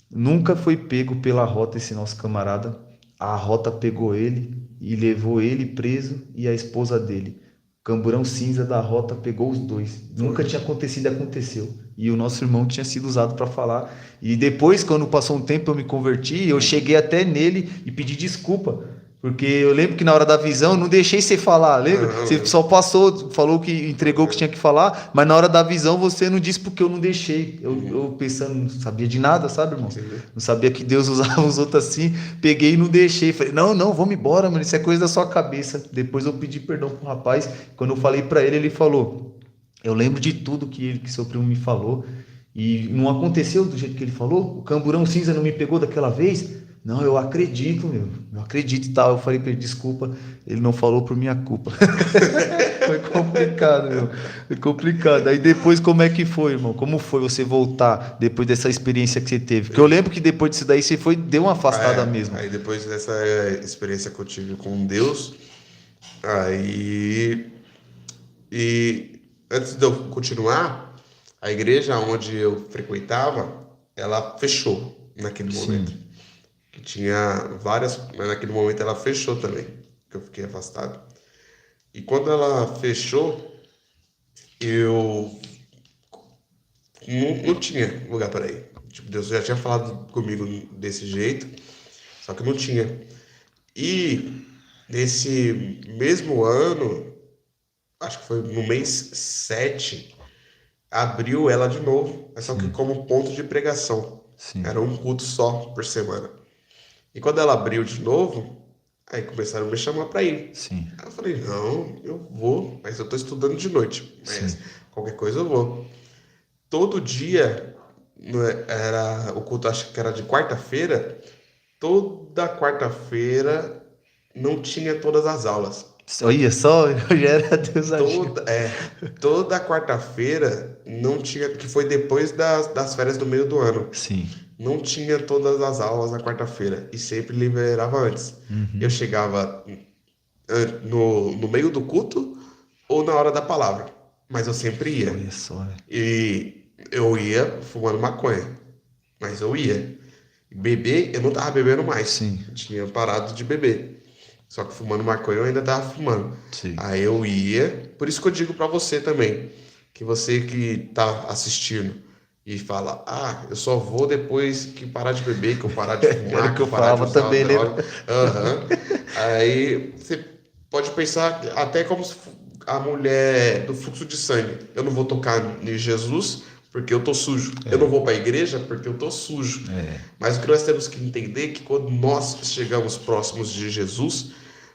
Nunca foi pego pela rota esse nosso camarada. A rota pegou ele e levou ele preso e a esposa dele. Camburão cinza da rota pegou os dois. Nunca tinha acontecido, aconteceu. E o nosso irmão tinha sido usado para falar. E depois, quando passou um tempo, eu me converti, eu cheguei até nele e pedi desculpa. Porque eu lembro que na hora da visão eu não deixei você falar, lembra? Você só passou, falou que entregou o que tinha que falar, mas na hora da visão você não disse porque eu não deixei. Eu pensando, não sabia de nada, sabe, irmão? Não sabia que Deus usava os outros assim, peguei e não deixei. Falei, não, vamos embora, mano, isso é coisa da sua cabeça. Depois eu pedi perdão pro rapaz, quando eu falei pra ele, ele falou, eu lembro de tudo que seu primo me falou, e não aconteceu do jeito que ele falou, o camburão cinza não me pegou daquela vez. Não, eu acredito, meu. Eu acredito e tal. Eu falei pra ele, desculpa, ele não falou por minha culpa. Foi complicado, meu. Foi complicado. Aí depois, como é que foi, irmão? Como foi você voltar depois dessa experiência que você teve? Porque eu lembro que depois disso daí você foi, deu uma afastada mesmo.
Aí depois dessa experiência que eu tive com Deus, aí e antes de eu continuar, a igreja onde eu frequentava, ela fechou naquele momento.
Sim,
Que tinha várias, mas naquele momento ela fechou também, que eu fiquei afastado. E quando ela fechou, eu não tinha lugar para ir. Tipo, Deus já tinha falado comigo desse jeito, só que não tinha. E nesse mesmo ano, acho que foi no mês 7, abriu ela de novo, mas só que
sim,
como ponto de pregação.
sim,
Era um culto só por semana. E quando ela abriu de novo, aí começaram a me chamar para ir.
sim,
Aí eu falei, não, eu vou, mas eu tô estudando de noite.
sim.
Mas qualquer coisa eu vou. Todo dia, era o culto, acho que era de quarta-feira, toda quarta-feira não tinha todas as aulas.
Olha só, eu já era Deus agindo.
Toda quarta-feira não tinha, que foi depois das férias do meio do ano.
Sim.
Não tinha todas as aulas na quarta-feira e sempre liberava antes. Eu
Uhum.
chegava no meio do culto ou na hora da palavra, mas eu sempre ia.
Olha só, né?
E eu ia fumando maconha, mas eu ia. Beber, eu não tava bebendo mais.
Sim,
Eu tinha parado de beber. Só que fumando maconha eu ainda tava fumando.
sim.
Aí eu ia. Por isso que eu digo pra você também, que você que tá assistindo e fala, ah, eu só vou depois que parar de beber, que eu parar de
Era o
fumar,
que
que
eu
eu parar de
falava
usar
também, né?
droga. Aham. Aí você pode pensar até como se a mulher do fluxo de sangue. Eu não vou tocar em Jesus porque eu tô sujo. Eu não vou para a igreja porque eu tô sujo.
É,
Mas o que nós temos que entender é que quando nós chegamos próximos de Jesus,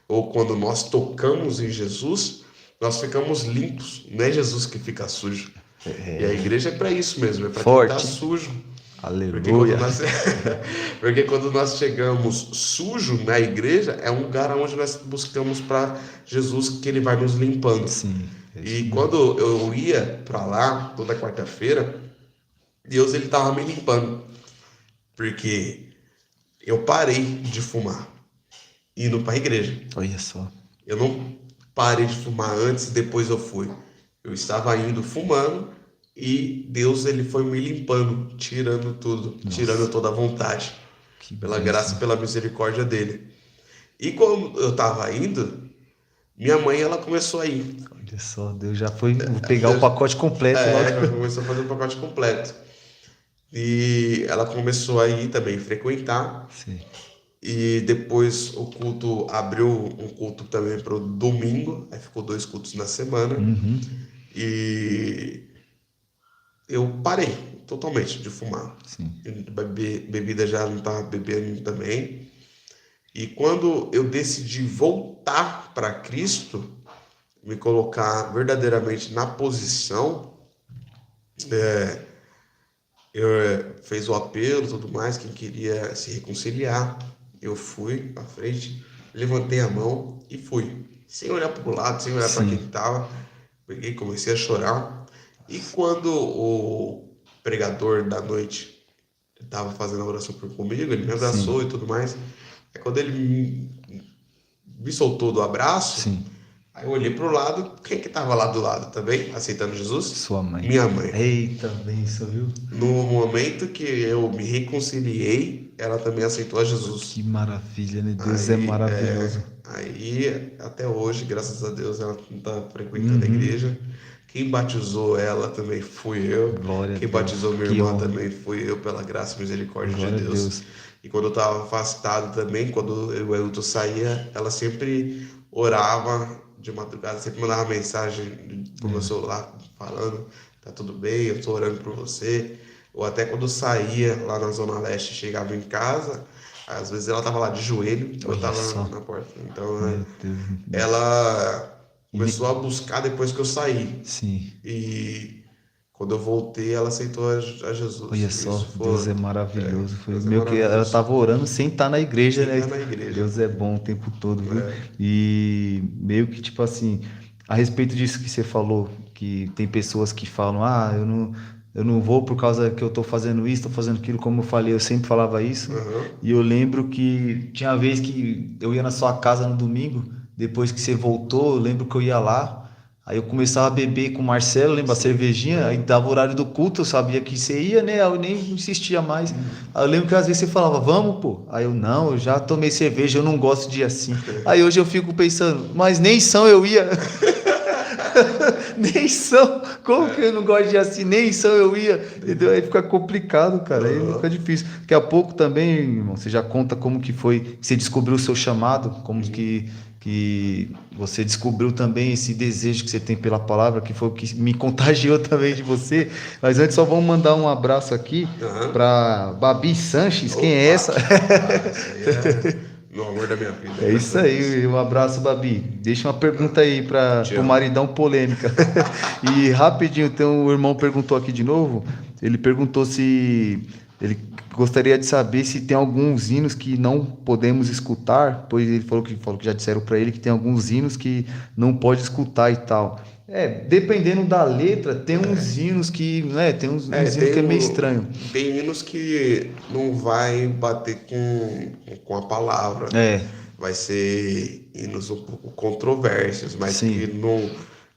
ou quando nós tocamos em Jesus, nós ficamos limpos. Não é Jesus que fica sujo. E a igreja é para isso mesmo, é para quem está
forte.
sujo. Porque quando
Aleluia.
nós, porque quando nós chegamos sujo na igreja, é um lugar onde nós buscamos para Jesus que ele vai nos limpando.
Sim, é isso
E
mesmo.
quando eu ia para lá, toda quarta-feira, Deus ele estava me limpando. Porque eu parei de fumar indo para a igreja.
Olha só.
Eu não parei de fumar antes, depois eu fui. Eu estava indo fumando e Deus ele foi me limpando, tirando tudo, tirando
Nossa,
toda a vontade,
que
pela graça
bênção.
e pela misericórdia dele. E quando eu estava indo, minha mãe ela começou a ir.
Olha só, Deus já foi. Vou pegar o
Deus,
pacote completo logo.
ela começou a fazer o pacote completo. E ela começou a ir também frequentar.
Sim.
E depois o culto abriu um culto também para o domingo, aí ficou 2 cultos na semana.
Uhum.
E eu parei totalmente de fumar.
Sim.
Bebida já não estava bebendo também. E quando eu decidi voltar para Cristo, me colocar verdadeiramente na posição, eu fez o apelo e tudo mais, quem queria se reconciliar, eu fui à frente, levantei a mão e fui, sem olhar para o lado, sem olhar para quem
Sim.
estava, peguei, comecei a chorar. E quando o pregador da noite estava fazendo a oração comigo, ele me abraçou
Sim.
e tudo mais. Aí quando ele me soltou do abraço,
Sim.
aí eu olhei pro lado, quem que tava lá do lado também, aceitando Jesus?
Sua mãe.
Minha mãe.
Eita, bênção, viu?
No momento que eu me reconciliei, ela também aceitou a Jesus.
Que maravilha, né? Deus é
Aí,
maravilhoso.
até hoje, graças a Deus, ela não está frequentando a
Uhum.
igreja. Quem batizou ela também fui eu.
Glória a
Quem
Deus.
batizou minha
Que
irmã
honra.
também fui eu, pela graça e misericórdia de
Glória a
Deus.
Deus.
E quando eu estava afastado também, quando eu e o Elton saía, ela sempre orava de madrugada, sempre mandava mensagem pro meu celular falando, tá tudo bem, eu tô orando por você. Ou até quando eu saía lá na Zona Leste, chegava em casa, às vezes ela tava lá de joelho, eu
Olha
tava
só.
na porta. Então,
Meu Deus.
ela
E ne-
começou a buscar depois que eu saí.
Sim.
E Quando eu voltei, ela aceitou a Jesus.
Olha só,
Isso
Deus é maravilhoso. Foi
Deus é
meio que ela
maravilhoso.
estava orando sem estar na igreja,
Sem
né?
estar na igreja.
Deus é bom o tempo todo, viu? E meio que, tipo assim, a respeito disso que você falou, que tem pessoas que falam, eu não vou por causa que eu tô fazendo isso, tô fazendo aquilo, como eu falei, eu sempre falava isso. E eu lembro que tinha uma vez que eu ia na sua casa no domingo, depois que você voltou, eu lembro que eu ia lá. Aí eu começava a beber com o Marcelo, lembra, a cervejinha, aí dava o horário do culto, eu sabia que você ia, né? Aí eu nem insistia mais. Aí eu lembro que às vezes você falava, vamos, pô. Aí eu, não, eu já tomei cerveja, eu não gosto de ir assim. Aí hoje eu fico pensando, mas nem são eu ia. Nem são. Como que eu não gosto de ir assim? Nem são eu ia. Entendeu? Aí fica complicado, cara. Aí fica difícil. Daqui a pouco também, irmão, você já conta como que foi, que você descobriu o seu chamado, como que você descobriu também esse desejo que você tem pela palavra, que foi o que me contagiou também de você. Mas antes só vamos mandar um abraço aqui para Babi Sanches. Quem é essa?
Essa aí é o amor da minha vida.
É isso aí, um abraço, Babi. Deixa uma pergunta aí para o maridão polêmica. E rapidinho, o irmão perguntou aqui de novo. Ele perguntou se ele gostaria de saber se tem alguns hinos que não podemos escutar, pois ele falou que já disseram para ele que tem alguns hinos que não pode escutar e tal. Dependendo da letra, tem uns hinos que, né, tem uns hinos que é meio estranho.
Tem hinos que não vai bater com a palavra. Vai ser hinos um pouco controversos, mas
Sim.
que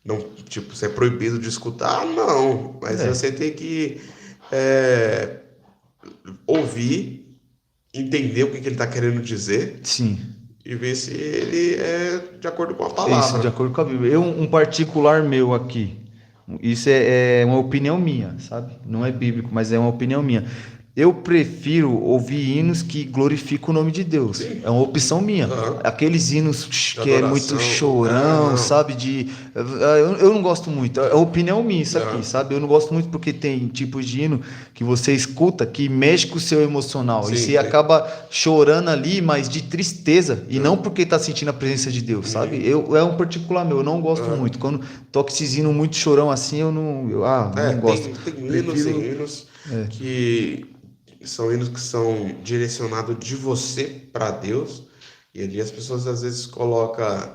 não, tipo, se é proibido de escutar, não. Mas você tem que ouvir, entender o que ele está querendo dizer.
Sim.
E ver se ele é de acordo com a palavra.
Isso, de acordo com a Bíblia. Um particular meu aqui, isso é uma opinião minha, sabe? Não é bíblico, mas é uma opinião minha. Eu prefiro ouvir hinos que glorificam o nome de Deus. Sim. É uma opção minha. Aqueles hinos que é muito chorão, sabe? Eu não gosto muito. É opinião minha isso aqui, sabe? Eu não gosto muito porque tem tipos de hino que você escuta que mexe com o seu emocional. Sim, e você acaba chorando ali, mas de tristeza. E não porque tá sentindo a presença de Deus, sabe? É um particular meu, eu não gosto muito. Quando toca esses hinos muito chorão assim, eu não gosto.
Tem hinos que são hinos que são direcionados de você para Deus, e ali as pessoas às vezes colocam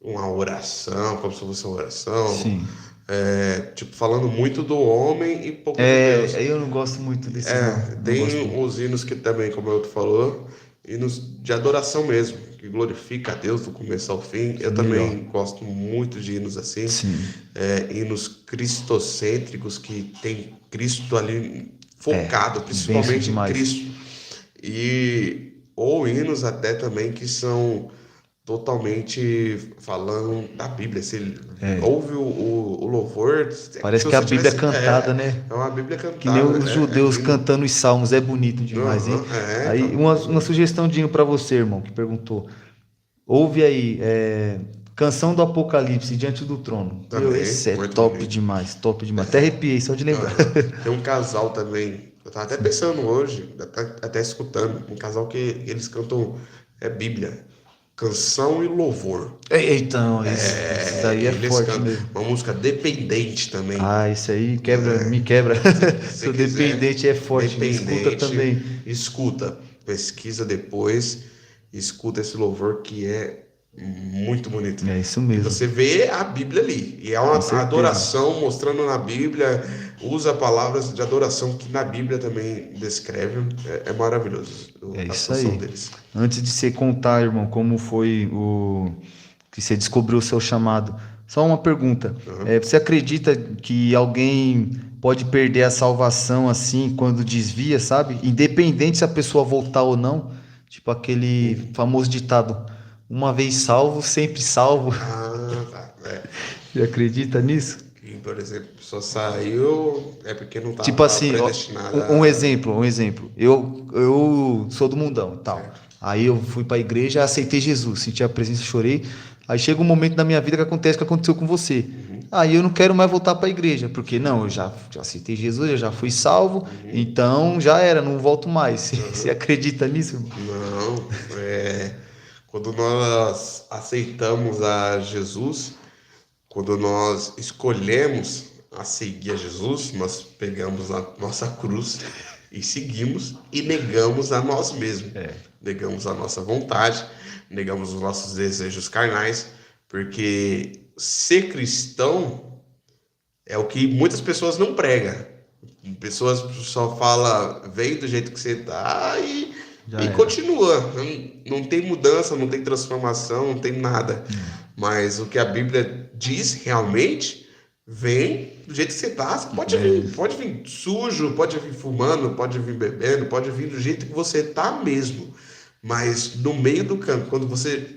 uma oração, como se fosse uma oração. Sim. Tipo, falando muito do homem e pouco de Deus.
Eu não gosto muito desse
Tem os hinos que também, como eu falou, hinos de adoração mesmo, que glorifica a Deus do começo ao fim. Eu também gosto muito de hinos assim. Hinos cristocêntricos, que tem Cristo ali focado, principalmente em Cristo. Ou hinos até também que são totalmente falando da Bíblia. Você ouve o louvor...
Parece que a Bíblia é cantada, né?
É uma Bíblia cantada.
Que nem os judeus cantando os salmos. É bonito demais, hein? Aí, uma sugestão de hino para você, irmão, que perguntou. Ouve aí, Canção do Apocalipse, Diante do Trono. Esse é top demais, top demais. Até arrepiei, só de lembrar.
Tem um casal também, eu tava até pensando hoje, até escutando, um casal que eles cantam Bíblia, canção e louvor.
Então, isso daí é forte mesmo.
Uma música dependente também.
Isso aí me quebra. Se dependente é forte, escuta também.
Escuta, pesquisa depois, escuta esse louvor que é muito bonito.
É isso mesmo.
E você vê a Bíblia ali. E é uma adoração mostrando na Bíblia, usa palavras de adoração que na Bíblia também descreve. É maravilhoso.
Isso aí. Deles. Antes de você contar, irmão, como foi que você descobriu o seu chamado, só uma pergunta. Você acredita que alguém pode perder a salvação assim quando desvia, sabe? Independente se a pessoa voltar ou não? Tipo aquele famoso ditado: uma vez salvo, sempre salvo. Você acredita nisso?
Por exemplo, a pessoa saiu, porque não estava
tipo assim,
predestinada.
Um exemplo. Eu sou do mundão e tal. Aí eu fui para a igreja, aceitei Jesus, senti a presença, chorei. Aí chega um momento na minha vida que acontece o que aconteceu com você. Aí eu não quero mais voltar para a igreja, porque não, eu já aceitei Jesus, eu já fui salvo, então já era, não volto mais. Você acredita nisso?
Não, quando nós aceitamos a Jesus, quando nós escolhemos a seguir a Jesus, nós pegamos a nossa cruz e seguimos e negamos a nós mesmos. Negamos a nossa vontade, negamos os nossos desejos carnais, porque ser cristão é o que muitas pessoas não pregam. Pessoas só falam, vem do jeito que você tá e continua. Não tem mudança, não tem transformação, não tem nada. Mas o que a Bíblia diz realmente, vem do jeito que você tá. Você pode vir sujo, pode vir fumando, pode vir bebendo, pode vir do jeito que você tá mesmo. Mas no meio do campo, quando você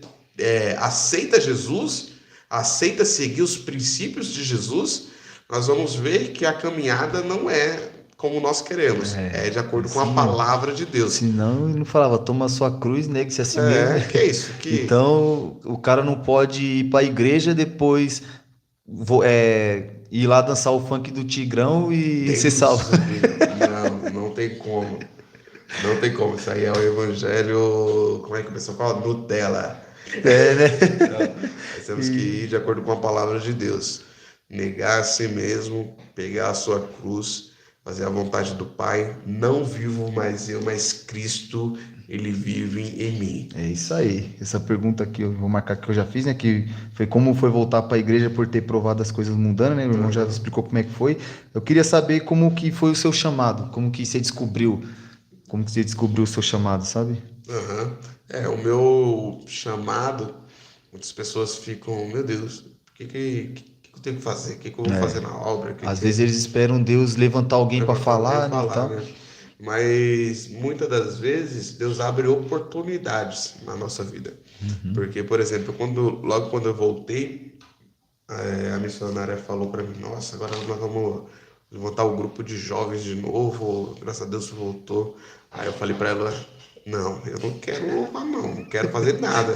aceita Jesus, aceita seguir os princípios de Jesus, nós vamos ver que a caminhada não é como nós queremos, é de acordo com a palavra de Deus.
Senão ele não falava, toma a sua cruz, negue-se a si mesmo.
Que é isso?
Então o cara não pode ir para a igreja depois ir lá dançar o funk do Tigrão e ser salvo.
Não tem como. Não tem como. Isso aí é o evangelho, como é que o pessoal fala? Nutella.
Né?
Nós temos que ir de acordo com a palavra de Deus. Negar a si mesmo, pegar a sua cruz, fazer a vontade do Pai. Não vivo mais eu, mas Cristo, Ele vive em mim.
É isso aí. Essa pergunta aqui eu vou marcar que eu já fiz, né? Que foi como foi voltar para a igreja por ter provado as coisas mudando, né? Meu irmão já explicou como é que foi. Eu queria saber como que foi o seu chamado, como que você descobriu o seu chamado, sabe?
O meu chamado, muitas pessoas ficam, meu Deus, o que eu tenho que fazer? O que eu vou fazer na obra?
Às vezes eles esperam Deus levantar alguém para falar,
né? Mas muitas das vezes Deus abre oportunidades na nossa vida. Porque, por exemplo, logo quando eu voltei, a missionária falou para mim, nossa, agora nós vamos levantar o grupo de jovens de novo, graças a Deus voltou. Aí eu falei para ela, não, eu não quero louvar não quero fazer nada.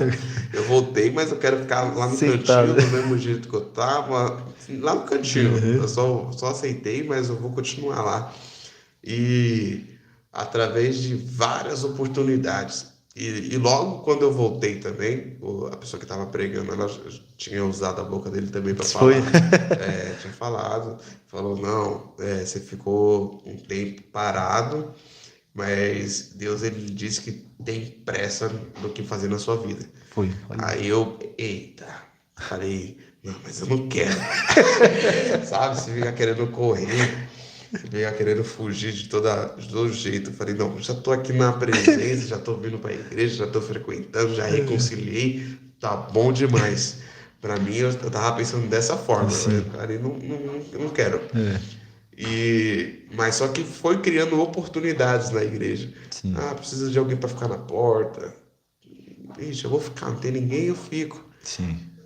Eu voltei, mas eu quero ficar lá no cantinho, do mesmo jeito que eu tava, lá no cantinho. Eu só aceitei, mas eu vou continuar lá. E através de várias oportunidades. E logo quando eu voltei também, a pessoa que estava pregando, ela tinha usado a boca dele também para falar. Tinha falado, falou, não, você ficou um tempo parado, mas Deus, ele disse que tem pressa do que fazer na sua vida. Aí eu, falei, não, mas eu não quero. Sabe, se fica querendo correr, se fica querendo fugir de todo jeito. Eu falei, não, já tô aqui na presença, já tô vindo pra igreja, já tô frequentando, já reconciliei, tá bom demais. Pra mim, eu tava pensando dessa forma. Eu falei, não quero. Mas só que foi criando oportunidades na igreja. Precisa de alguém para ficar na porta. Ixi, eu vou ficar, não tem ninguém, eu fico.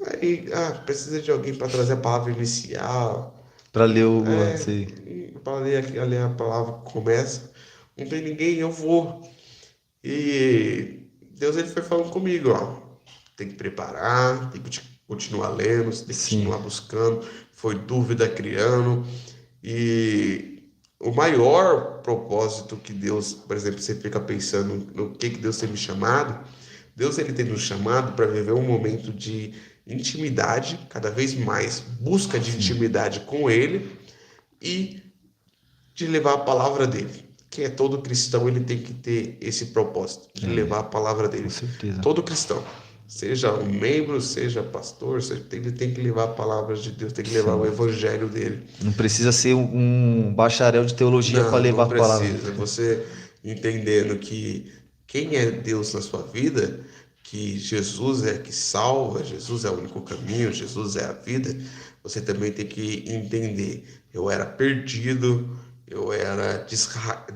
Aí, precisa de alguém para trazer a palavra inicial.
Para ler
para ler a palavra que começa. Não tem ninguém, eu vou. E Deus, ele foi falando comigo, tem que preparar, tem que continuar lendo, tem que continuar buscando. Foi dúvida criando. E o maior propósito que Deus, por exemplo, você fica pensando no que Deus tem me chamado, Deus, ele tem nos chamado para viver um momento de intimidade, cada vez mais busca de intimidade com Ele e de levar a palavra dele. Que é todo cristão, ele tem que ter esse propósito de levar a palavra dele.
Com certeza.
Todo cristão, seja um membro, seja pastor, ele tem que levar a palavra de Deus, tem que levar o evangelho dele.
Não precisa ser um bacharel de teologia para levar a palavra.
Não precisa. Você entendendo que quem é Deus na sua vida, que Jesus é que salva, Jesus é o único caminho, Jesus é a vida, você também tem que entender. Eu era perdido, eu era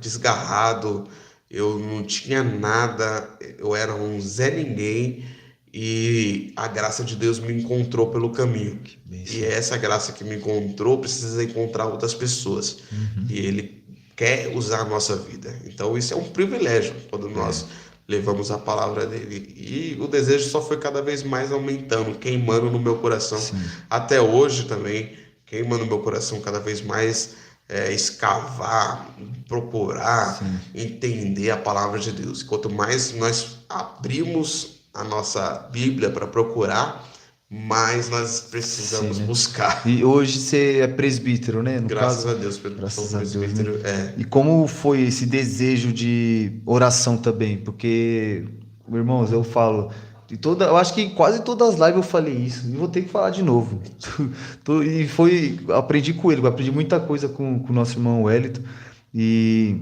desgarrado, eu não tinha nada, eu era um Zé Ninguém, e a graça de Deus me encontrou pelo caminho. E essa graça que me encontrou precisa encontrar outras pessoas. E Ele quer usar a nossa vida. Então isso é um privilégio quando nós levamos a palavra dele. E o desejo só foi cada vez mais aumentando, queimando no meu coração. Até hoje também, queima no meu coração cada vez mais escavar, procurar, entender a palavra de Deus. Quanto mais nós abrimos a nossa Bíblia para procurar, mais nós precisamos
Sim, né?
buscar.
E hoje você é presbítero, né? No
Graças
caso,
a Deus, Pedro.
graças
Sou
a Deus, né?
presbítero.
E como foi esse desejo de oração também? Porque, irmãos, eu falo, eu acho que em quase todas as lives eu falei isso, e vou ter que falar de novo. Aprendi com ele, eu aprendi muita coisa com o nosso irmão Wellington, e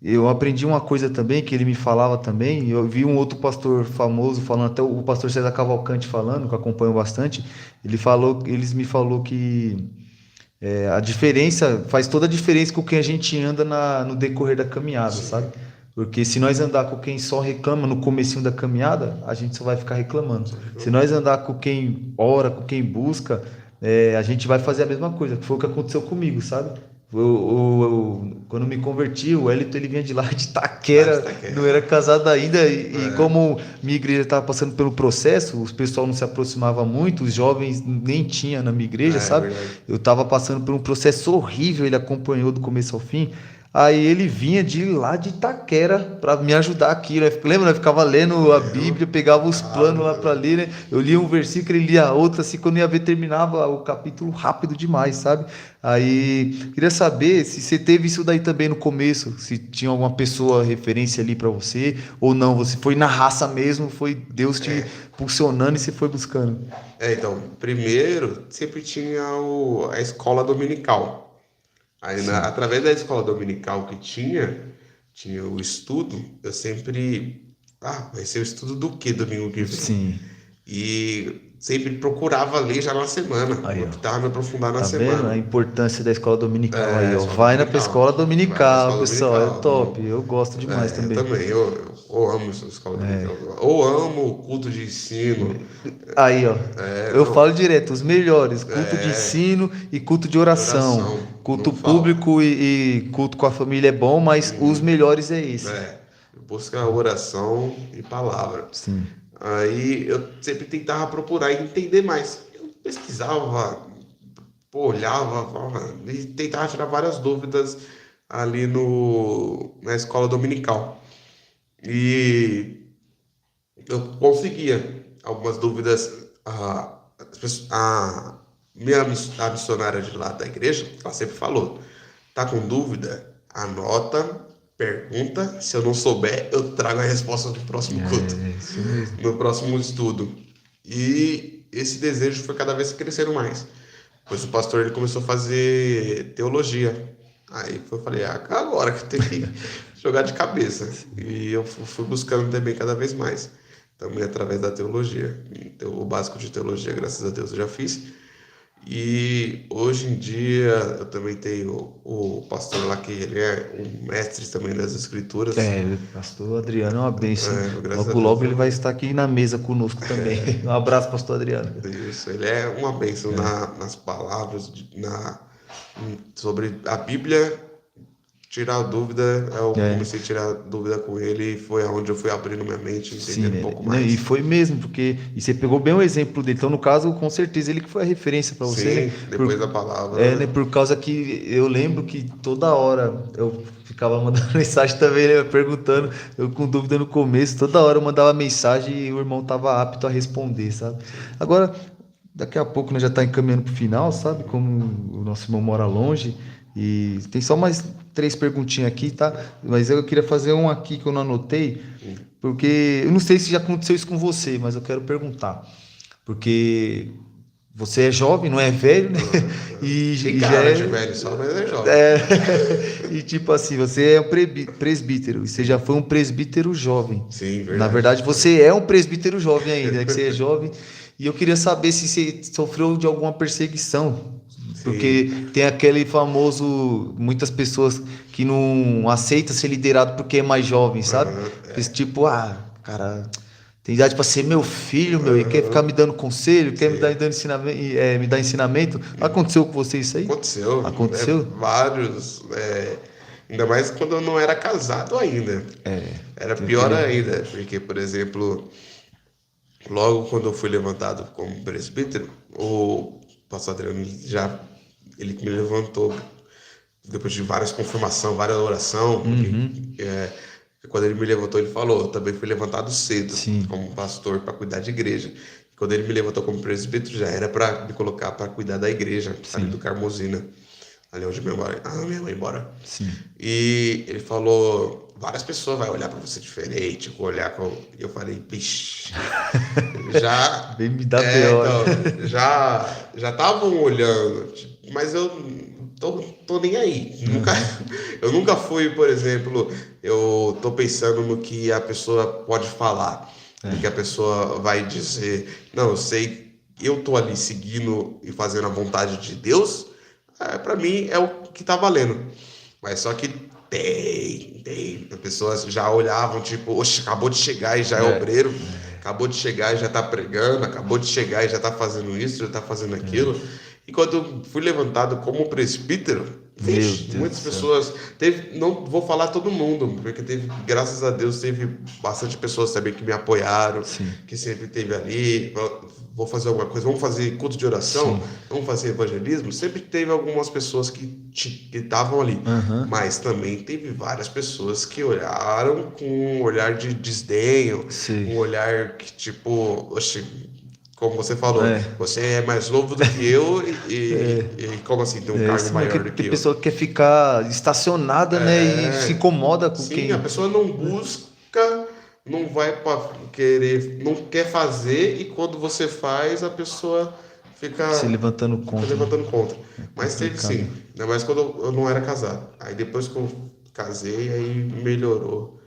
eu aprendi uma coisa também que ele me falava também. Eu vi um outro pastor famoso falando, até o pastor César Cavalcante falando, que eu acompanho bastante. Eles me falou que a diferença faz toda a diferença com quem a gente anda no decorrer da caminhada,
Sim.
sabe? Porque se nós andar com quem só reclama no comecinho da caminhada, a gente só vai ficar reclamando. Se nós andar com quem ora, com quem busca, a gente vai fazer a mesma coisa. Foi o que aconteceu comigo, sabe? Quando me converti, o Wellington ele vinha de lá de Itaquera, não era casado ainda, e como minha igreja estava passando pelo processo, o pessoal não se aproximava muito, os jovens nem tinha na minha igreja, sabe?
Verdade.
Eu estava passando por um processo horrível, ele acompanhou do começo ao fim. Aí ele vinha de lá de Itaquera para me ajudar aqui, né? Lembra? Eu ficava lendo a Bíblia, pegava os planos lá para ler, né? Eu lia um versículo, ele lia outro, assim, quando ia ver, terminava o capítulo rápido demais, sabe? Aí, queria saber se você teve isso daí também no começo, se tinha alguma pessoa referência ali para você, ou não, você foi na raça mesmo, foi Deus te impulsionando e você foi buscando.
Então, primeiro, sempre tinha a escola dominical. Aí, através da escola dominical que tinha o estudo, eu sempre. Vai ser o estudo do quê domingo que vem?
Sim.
E sempre procurava ler já na semana,
Aí, ó.
tentava me aprofundar na
Tá vendo a
semana.
importância da escola dominical aí, ó.
Escola
Vai na
dominical.
escola
Vai na
dominical,
escola
pessoal, é
dominical.
top. Eu gosto demais
Eu
também.
também, eu amo essa escola dominical. Ou amo o culto de ensino.
Aí, ó. Eu
Não,
falo direto, os melhores, culto de ensino e culto de oração.
oração,
Culto
não falta.
público e culto com a família é bom, mas os melhores é esse.
Busca oração e palavra.
Sim.
Aí eu sempre tentava procurar entender mais. Eu pesquisava, olhava e tentava tirar várias dúvidas ali na escola dominical. E eu conseguia algumas dúvidas. A missionária de lá da igreja, ela sempre falou: tá com dúvida? Anota, pergunta. Se eu não souber, eu trago a resposta no próximo culto,
Isso mesmo.
no próximo estudo. E esse desejo foi cada vez crescendo mais. Pois o pastor ele começou a fazer teologia. Aí eu falei: agora que eu tenho que jogar de cabeça. E eu fui buscando também cada vez mais. Também através da teologia. Então, o básico de teologia, graças a Deus, eu já fiz. E hoje em dia eu também tenho o pastor lá, que ele é um mestre também das escrituras.
O pastor Adriano é uma bênção.
Graças a
Logo,
Deus.
logo ele vai estar aqui na mesa conosco também. Um abraço, pastor Adriano.
Isso, ele é uma bênção nas palavras, sobre a Bíblia. Tirar dúvida, eu comecei a tirar dúvida com ele, e foi aonde eu fui abrindo minha mente, entendendo um pouco mais.
E foi mesmo, porque você pegou bem o exemplo dele. Então, no caso, com certeza ele que foi a referência para você.
Sim,
Né?
depois da palavra.
Né? Por causa que eu lembro que toda hora eu ficava mandando mensagem também, né? Perguntando, eu com dúvida no começo, toda hora eu mandava mensagem e o irmão estava apto a responder, sabe? Agora, daqui a pouco nós já está encaminhando para o final, sabe? Como o nosso irmão mora longe. E tem só mais 3 perguntinhas aqui, tá? Mas eu queria fazer um aqui que eu não anotei, porque eu não sei se já aconteceu isso com você, mas eu quero perguntar. Porque você é jovem, não é velho, né?
Tem
já
cara de velho só, mas é jovem.
E tipo assim, você é um presbítero, e você já foi um presbítero jovem.
Sim, verdade.
Na verdade, você é um presbítero jovem ainda, né? Que você é jovem. E eu queria saber se você sofreu de alguma perseguição. Porque tem aquele famoso, muitas pessoas que não aceitam ser liderado porque é mais jovem, sabe? Esse tipo, cara, tem idade para ser meu filho, e quer ficar me dando conselho, quer me dar ensinamento. Aconteceu com você isso aí?
Aconteceu? Vários. Ainda mais quando eu não era casado ainda. Era pior ainda, porque, por exemplo, logo quando eu fui levantado como presbítero, o pastor Adriano ele me levantou depois de várias confirmações, várias orações. Quando ele me levantou, ele falou: eu também fui levantado cedo como pastor para cuidar de igreja. Quando ele me levantou como presbítero, já era para me colocar para cuidar da igreja, ali do Carmozina, ali onde minha mãe mora.
Sim.
E ele falou, várias pessoas vão olhar para você diferente, vou olhar com... E eu falei, vixe, já...
Vem me dar pior.
Então, já estavam olhando, mas eu tô nem aí. Eu nunca fui, por exemplo, eu tô pensando no que a pessoa pode falar, no que a pessoa vai dizer. Não, eu sei, eu tô ali seguindo e fazendo a vontade de Deus, para mim é o que tá valendo. Mas só que tem. As pessoas já olhavam, tipo, oxe, acabou de chegar e já é obreiro, acabou de chegar e já tá pregando, acabou de chegar e já tá fazendo isso, já tá fazendo aquilo. E quando eu fui levantado como presbítero, vixe, muitas pessoas, não vou falar todo mundo, porque graças a Deus, teve bastante pessoas também que me apoiaram, que sempre esteve ali, vou fazer alguma coisa, vamos fazer culto de oração, vamos fazer evangelismo, sempre teve algumas pessoas que estavam ali, mas também teve várias pessoas que olharam com um olhar de desdenho, um olhar que tipo, oxe, como você falou, você é mais novo do que eu e como assim, tem um cargo maior do que eu.
Tem pessoa que quer ficar estacionada, né, e se incomoda com quem...
Sim, a pessoa não busca, não vai para querer, não quer fazer, e quando você faz, a pessoa fica...
Se levantando contra.
Mas teve sim, ainda mais quando eu não era casado. Aí depois que eu casei, aí melhorou.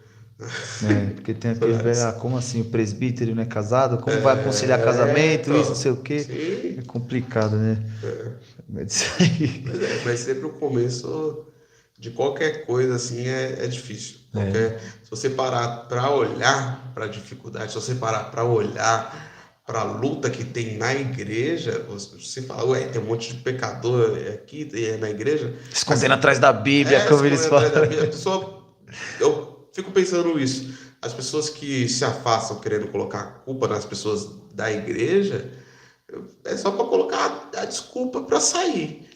Porque tem aquele velho, como assim, o presbítero não é casado? Como vai conciliar casamento,
então,
isso, não sei o quê?
Sim.
É complicado, né?
Mas sempre o começo de qualquer coisa assim é difícil. Se você parar para olhar para a dificuldade, se você parar para olhar para a luta que tem na igreja, você fala, ué, tem um monte de pecador aqui na igreja.
Escondendo atrás da Bíblia, como eles falam.
Eu fico pensando isso. As pessoas que se afastam querendo colocar a culpa nas pessoas da igreja, é só para colocar a desculpa para sair.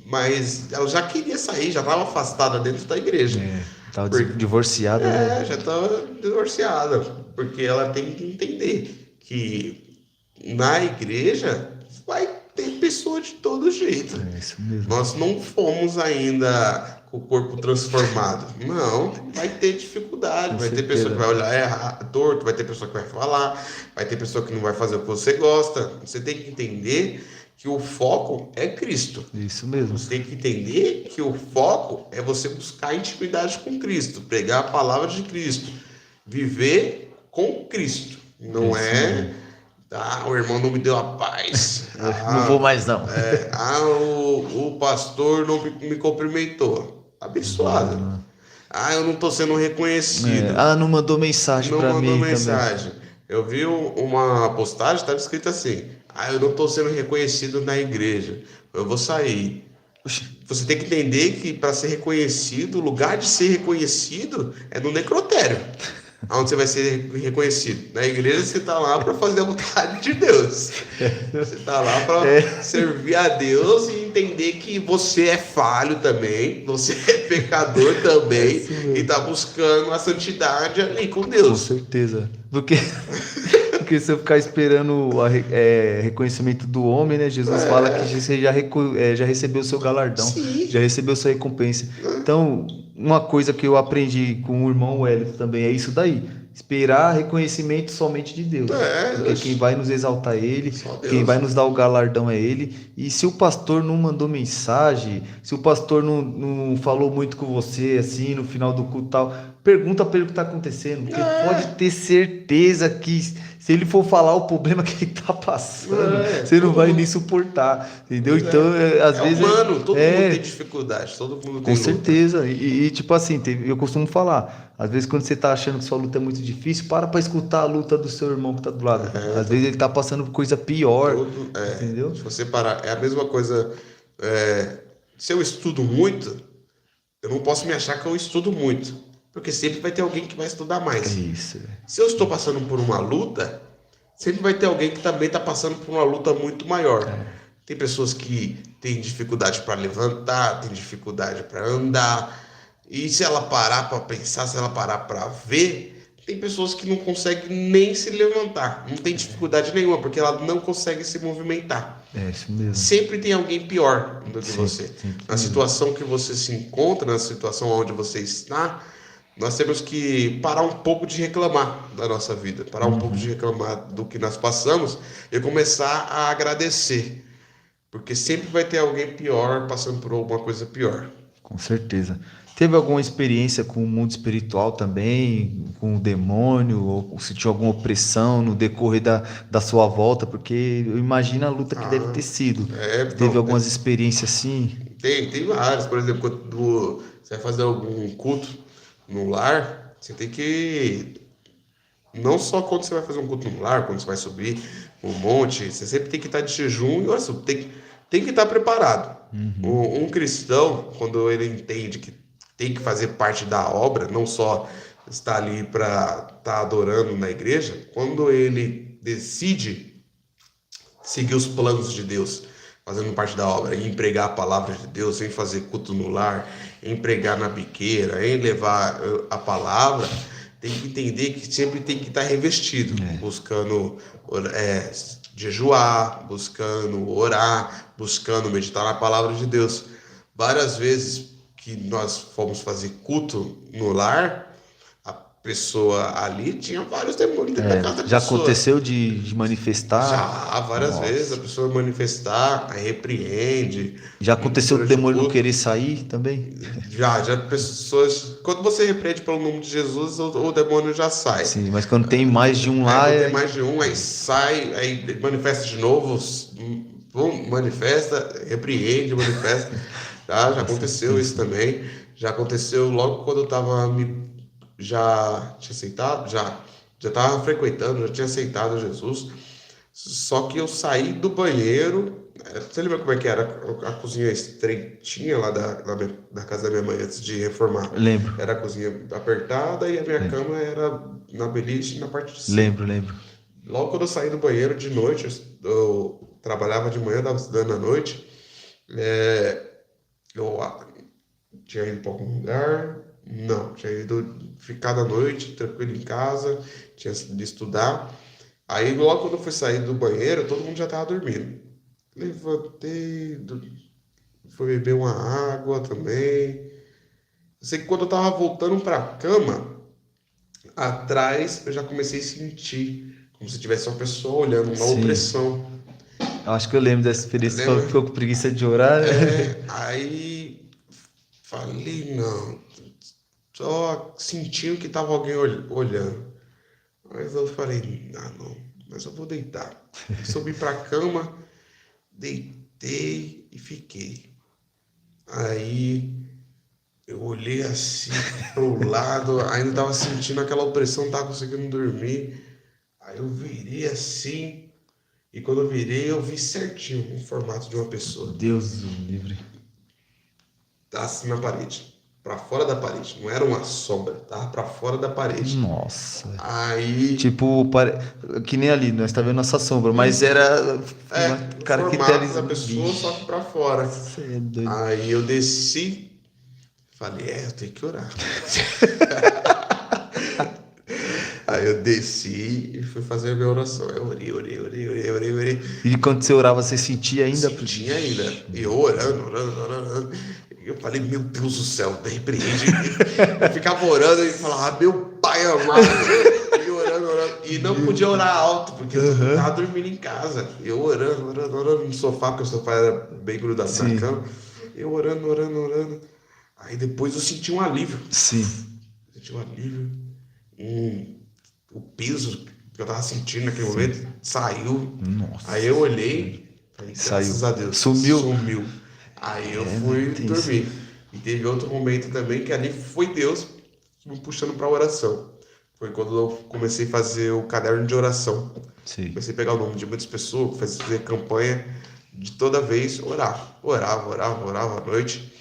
Mas ela já queria sair, já estava afastada dentro da igreja.
Estava divorciada, né?
Já estava divorciada. Porque ela tem que entender que na igreja vai ter pessoa de todo jeito.
É isso mesmo.
Nós não fomos ainda com o corpo transformado. Não, vai ter dificuldade, vai ter pessoa que vai olhar torto, vai ter pessoa que vai falar, vai ter pessoa que não vai fazer o que você gosta. Você tem que entender que o foco é Cristo.
Isso mesmo.
Você tem que entender que o foco é você buscar intimidade com Cristo, pregar a palavra de Cristo, viver com Cristo. Não o irmão não me deu a paz.
Não vou mais não.
O pastor não me cumprimentou. Abençoado. Eu não estou sendo reconhecido.
Não mandou mensagem para mim.
Não mandou mensagem. Também. Eu vi uma postagem, estava escrito assim: eu não estou sendo reconhecido na igreja, eu vou sair. Você tem que entender que para ser reconhecido, o lugar de ser reconhecido é no necrotério. Onde você vai ser reconhecido? Na igreja você está lá para fazer a vontade de Deus. Você está lá para servir a Deus e entender que você é falho também, você é pecador também, e está buscando a santidade ali com Deus.
Com certeza. Porque se eu ficar esperando o reconhecimento do homem, né? Jesus fala que você já recebeu o seu galardão, já recebeu sua recompensa. Então, uma coisa que eu aprendi com o irmão Wellington também é isso daí. Esperar reconhecimento somente de Deus. Porque quem vai nos exaltar é Ele, quem vai nos dar o galardão é Ele. E se o pastor não mandou mensagem, se o pastor não falou muito com você, assim, no final do culto e tal, pergunta para ele o que está acontecendo. Porque pode ter certeza que se ele for falar o problema que ele está passando, você não vai nem suportar. Entendeu? Então, às vezes...
humano, todo mundo tem dificuldade, todo mundo tem
luta. Com certeza. E tipo assim, eu costumo falar, às vezes quando você está achando que sua luta é muito difícil, para escutar a luta do seu irmão que está do lado. Às vezes ele está passando por coisa pior. Entendeu?
Se você parar, é a mesma coisa. Se eu estudo muito, eu não posso me achar que eu estudo muito. Porque sempre vai ter alguém que vai estudar mais.
Isso.
Se eu estou passando por uma luta, sempre vai ter alguém que também está passando por uma luta muito maior. Tem pessoas que têm dificuldade para levantar, têm dificuldade para andar. E se ela parar para pensar, se ela parar para ver, Tem pessoas que não conseguem nem se levantar, não tem dificuldade nenhuma, porque ela não consegue se movimentar.
É isso mesmo.
Sempre tem alguém pior do que
Sempre,
você.
sempre
Na
mesmo.
situação que você se encontra, na situação onde você está, nós temos que parar um pouco de reclamar da nossa vida, parar um pouco de reclamar do que nós passamos e começar a agradecer. Porque sempre vai ter alguém pior passando por alguma coisa pior.
Com certeza. Teve alguma experiência com o mundo espiritual também, com o demônio, ou sentiu alguma opressão no decorrer da sua volta? Porque eu imagino a luta que deve ter sido. Teve
Não,
algumas experiências assim?
tem vários. Por exemplo, quando você vai fazer algum culto no lar, você tem que. Não só quando você vai fazer um culto no lar, quando você vai subir um monte, você sempre tem que estar de jejum e oração. Tem que estar preparado. Um cristão, quando ele entende que tem que fazer parte da obra, não só estar ali para estar adorando na igreja, quando ele decide seguir os planos de Deus, fazendo parte da obra, em pregar a palavra de Deus, em fazer culto no lar, em pregar na biqueira, em levar a palavra, tem que entender que sempre tem que estar revestido, buscando jejuar, buscando orar, buscando meditar na palavra de Deus. Várias vezes que nós fomos fazer culto no lar, a pessoa ali tinha vários demônios dentro da casa da
Já
pessoa.
aconteceu de manifestar?
Já, várias
Nossa.
vezes a pessoa manifestar, aí repreende.
Já aconteceu do
durante o
demônio não
culto.
querer sair também?
Já pessoas. Quando você repreende pelo nome de Jesus, o demônio já sai.
Sim, mas quando tem mais de um lá...
Aí quando tem mais de um, aí sai, aí manifesta de novo, manifesta, repreende, manifesta. Tá? Já aconteceu isso também. Já aconteceu logo quando eu tava já tinha aceitado, já estava frequentando, já tinha aceitado Jesus. Só que eu saí do banheiro. Você lembra como é que era a cozinha estreitinha lá da casa da minha mãe antes de reformar?
Lembro.
Era a cozinha apertada e a minha cama era na beliche na parte de cima.
Lembro.
Logo quando eu saí do banheiro de noite, eu trabalhava de manhã, estava estudando à noite. Eu tinha ido para algum lugar. Não, tinha ido ficar da noite, tranquilo em casa, tinha de estudar. Aí logo quando eu fui sair do banheiro, todo mundo já estava dormindo. Levantei, fui beber uma água também. Eu sei que quando eu estava voltando para a cama, atrás eu já comecei a sentir como se tivesse uma pessoa olhando, uma
Sim.
opressão.
Eu acho que eu lembro dessa experiência. Você falou que ficou com preguiça de orar.
Aí falei, não, só sentindo que tava alguém olhando. Mas eu falei, não, mas eu vou deitar. Subi pra cama, deitei e fiquei. Aí eu olhei assim pro lado, ainda tava sentindo aquela opressão, não tava conseguindo dormir. Aí eu virei assim, e quando eu virei, eu vi certinho o formato de uma pessoa.
Deus o livre.
Tá assim na parede, pra fora da parede. Não era uma sombra, tava pra fora da parede.
Nossa.
Aí,
Tipo, que nem ali, nós tá vendo nossa sombra, mas era
o
caracterizado
formato da pessoa, só que pra fora.
Você é doido.
Aí eu desci, falei, eu tenho que orar. Aí eu desci e fui fazer a minha oração. Eu orei.
E quando você orava, você sentia ainda?
Senti ainda. E eu orando. Eu falei, meu Deus do céu, me repreende. Eu ficava orando e falava, meu pai amado. E orando. E não podia orar alto, porque eu tava dormindo em casa. Eu orando no sofá, porque o sofá era bem grudado na cama. Eu orando. Aí depois eu senti um alívio.
Sim.
Senti um alívio. O peso que eu tava sentindo naquele momento saiu.
Nossa.
Aí eu olhei, falei, graças a Deus. Sumiu. Aí eu fui dormir. E teve outro momento também que ali foi Deus me puxando para oração. Foi quando eu comecei a fazer o caderno de oração.
Sim.
Comecei a pegar o nome de muitas pessoas, fazer campanha de toda vez orar. Orava à noite.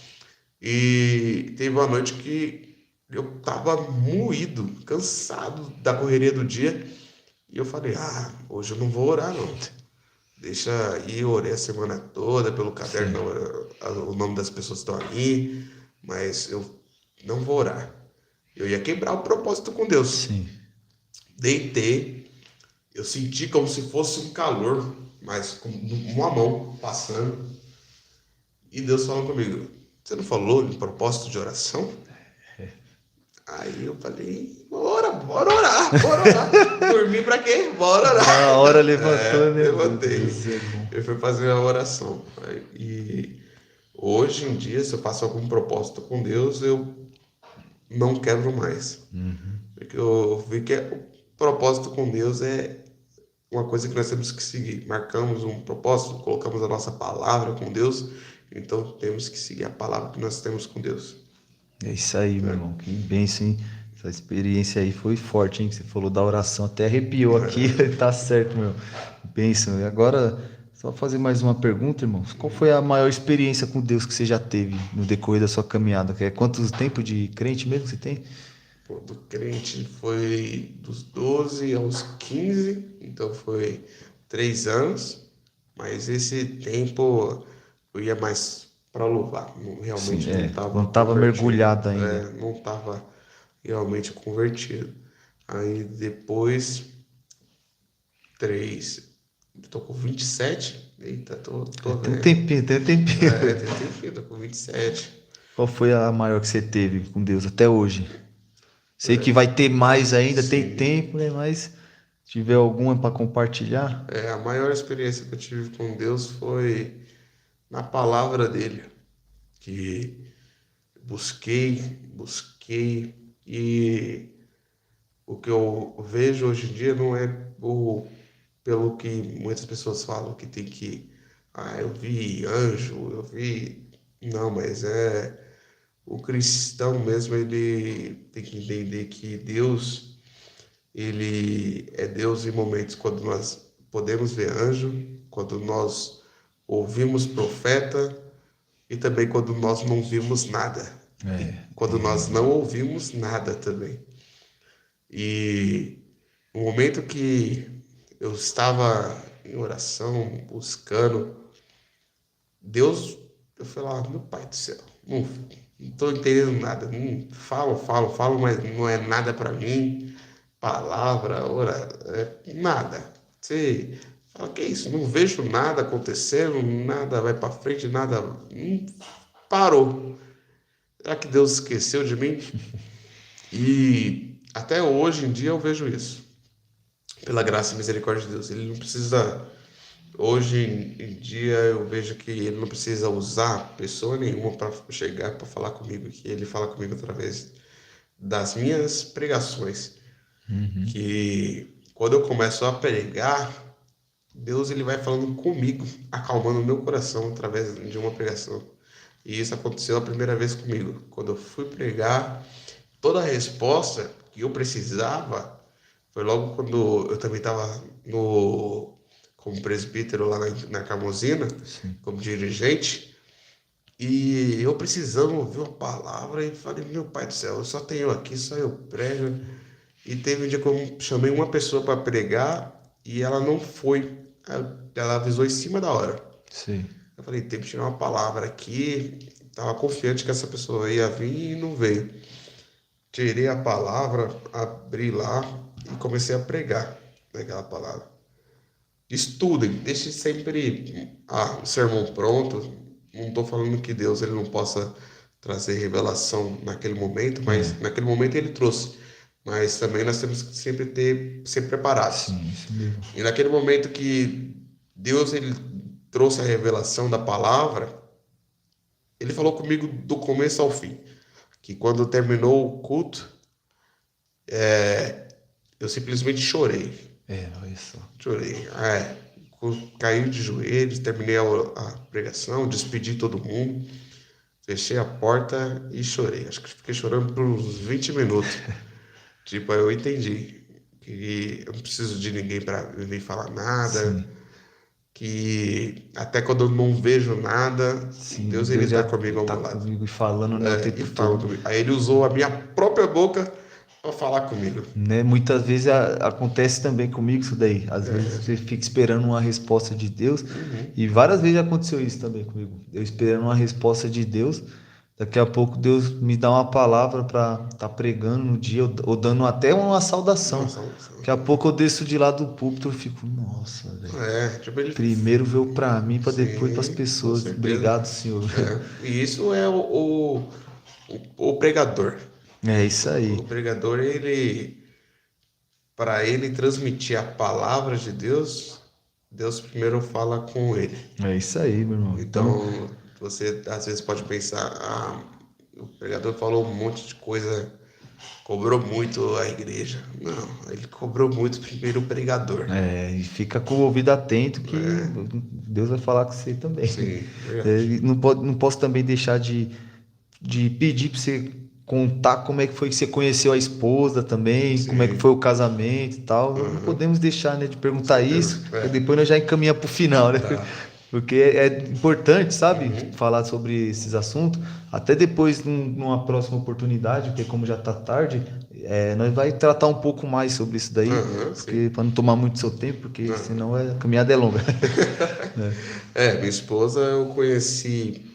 E teve uma noite que eu tava moído, cansado da correria do dia. E eu falei, hoje eu não vou orar não. Deixa aí, eu orei a semana toda pelo caderno, o nome das pessoas estão ali, mas eu não vou orar. Eu ia quebrar o propósito com Deus.
Sim.
deitei, eu senti como se fosse um calor, mas com uma mão passando, e Deus falando comigo, você não falou em propósito de oração? Aí eu falei, bora orar. Dormir pra quê? Bora orar.
Na hora levantou, né?
Levantei.
Deus é bom.
Eu fui fazer a oração. E hoje em dia, se eu faço algum propósito com Deus, eu não quebro mais. Porque eu vi que o propósito com Deus é uma coisa que nós temos que seguir. Marcamos um propósito, colocamos a nossa palavra com Deus, então temos que seguir a palavra que nós temos com Deus.
É isso aí, meu irmão. Que bênção, hein? Essa experiência aí foi forte, hein? Você falou da oração, até arrepiou aqui. Tá certo, meu. Bênção. E agora, só fazer mais uma pergunta, irmão. Qual foi a maior experiência com Deus que você já teve no decorrer da sua caminhada? Quantos tempos de crente mesmo você tem?
Pô, do crente foi dos 12 aos 15, então foi 3 anos, mas esse tempo eu ia mais para louvar, realmente
Sim,
não estava
quando tava mergulhado ainda.
não estava realmente convertido. Aí depois, 3, tô com 27, eita, tô
Tem um
velho.
tempinho, tem um tempinho.
Tem um tempinho, tô com 27.
Qual foi a maior que você teve com Deus até hoje? Sei que vai ter mais ainda, tem tempo, né? Mas se tiver alguma para compartilhar.
A maior experiência que eu tive com Deus foi na palavra dele, que busquei, e o que eu vejo hoje em dia não é pelo que muitas pessoas falam, que tem que, eu vi anjo, eu vi, não, mas o cristão mesmo, ele tem que entender que Deus, ele é Deus em momentos quando nós podemos ver anjo, quando nós ouvimos profeta e também quando nós não vimos nada. Quando nós não ouvimos nada também. E no momento que eu estava em oração, buscando, Deus, eu falei, meu Pai do céu, não estou entendendo nada. Falo, mas não é nada para mim. Palavra, nada. Você fala, que isso? Não vejo nada acontecendo, nada vai para frente, nada. Parou. Será que Deus esqueceu de mim? E até hoje em dia eu vejo isso. Pela graça e misericórdia de Deus. Ele não precisa. Hoje em dia eu vejo que ele não precisa usar pessoa nenhuma para chegar, para falar comigo. Que ele fala comigo através das minhas pregações. Que quando eu começo a pregar, Deus ele vai falando comigo, acalmando o meu coração através de uma pregação. E isso aconteceu a primeira vez comigo. Quando eu fui pregar, toda a resposta que eu precisava foi logo quando eu também estava como presbítero lá na Camosina, como dirigente, e eu precisando ouvir uma palavra e falei, meu Pai do céu, eu só tenho aqui, só eu prego. E teve um dia que eu chamei uma pessoa para pregar e ela não foi. Ela avisou em cima da hora.
Sim.
Eu falei, tem que tirar uma palavra aqui. Estava confiante que essa pessoa ia vir e não veio. Tirei a palavra, abri lá e comecei a pregar naquela palavra. Estudem, deixe sempre o sermão pronto. Não estou falando que Deus ele não possa trazer revelação naquele momento, mas naquele momento ele trouxe. Mas também nós temos que sempre ser preparados.
Sim, isso mesmo.
E naquele momento que Deus ele trouxe a revelação da palavra, ele falou comigo do começo ao fim. Que quando terminou o culto, eu simplesmente chorei.
Olha só.
Chorei. Caí de joelhos, terminei a pregação, despedi todo mundo, fechei a porta e chorei. Acho que fiquei chorando por uns 20 minutos. Tipo, eu entendi que eu não preciso de ninguém para vir falar nada. Sim. Que até quando eu não vejo nada,
sim,
Deus ele está comigo ao meu lado.
Comigo e falando, né, o tempo todo.
Aí ele usou a minha própria boca para falar comigo.
Né? Muitas vezes acontece também comigo isso daí. Às vezes você fica esperando uma resposta de Deus. E várias vezes aconteceu isso também comigo. Eu esperando uma resposta de Deus. Daqui a pouco Deus me dá uma palavra para estar pregando no dia, ou dando até uma saudação. Daqui a pouco eu desço de lá do púlpito e fico, nossa, velho.
Tipo, ele.
Primeiro veio para mim, para depois para as
Sim, com
pessoas.
certeza.
Obrigado, Senhor.
E isso é o pregador.
É isso
O
aí.
pregador, para ele transmitir a palavra de Deus, Deus primeiro fala com ele.
É isso aí, meu irmão.
Então, você às vezes pode pensar, o pregador falou um monte de coisa, cobrou muito a igreja. Não, ele cobrou muito primeiro o pregador.
E fica com o ouvido atento que Deus vai falar com você também.
Sim, verdade.
Não posso também deixar de pedir para você contar como é que foi que você conheceu a esposa também, como é que
Sim.
foi o casamento e tal. Não podemos deixar, né, de perguntar isso, porque depois nós já encaminhamos para o final, né?
Tá.
Porque é importante, sabe, falar sobre esses assuntos. Até depois, numa próxima oportunidade, porque como já está tarde, nós vai tratar um pouco mais sobre isso daí, porque para não tomar muito seu tempo, porque senão a caminhada é longa.
Minha esposa eu conheci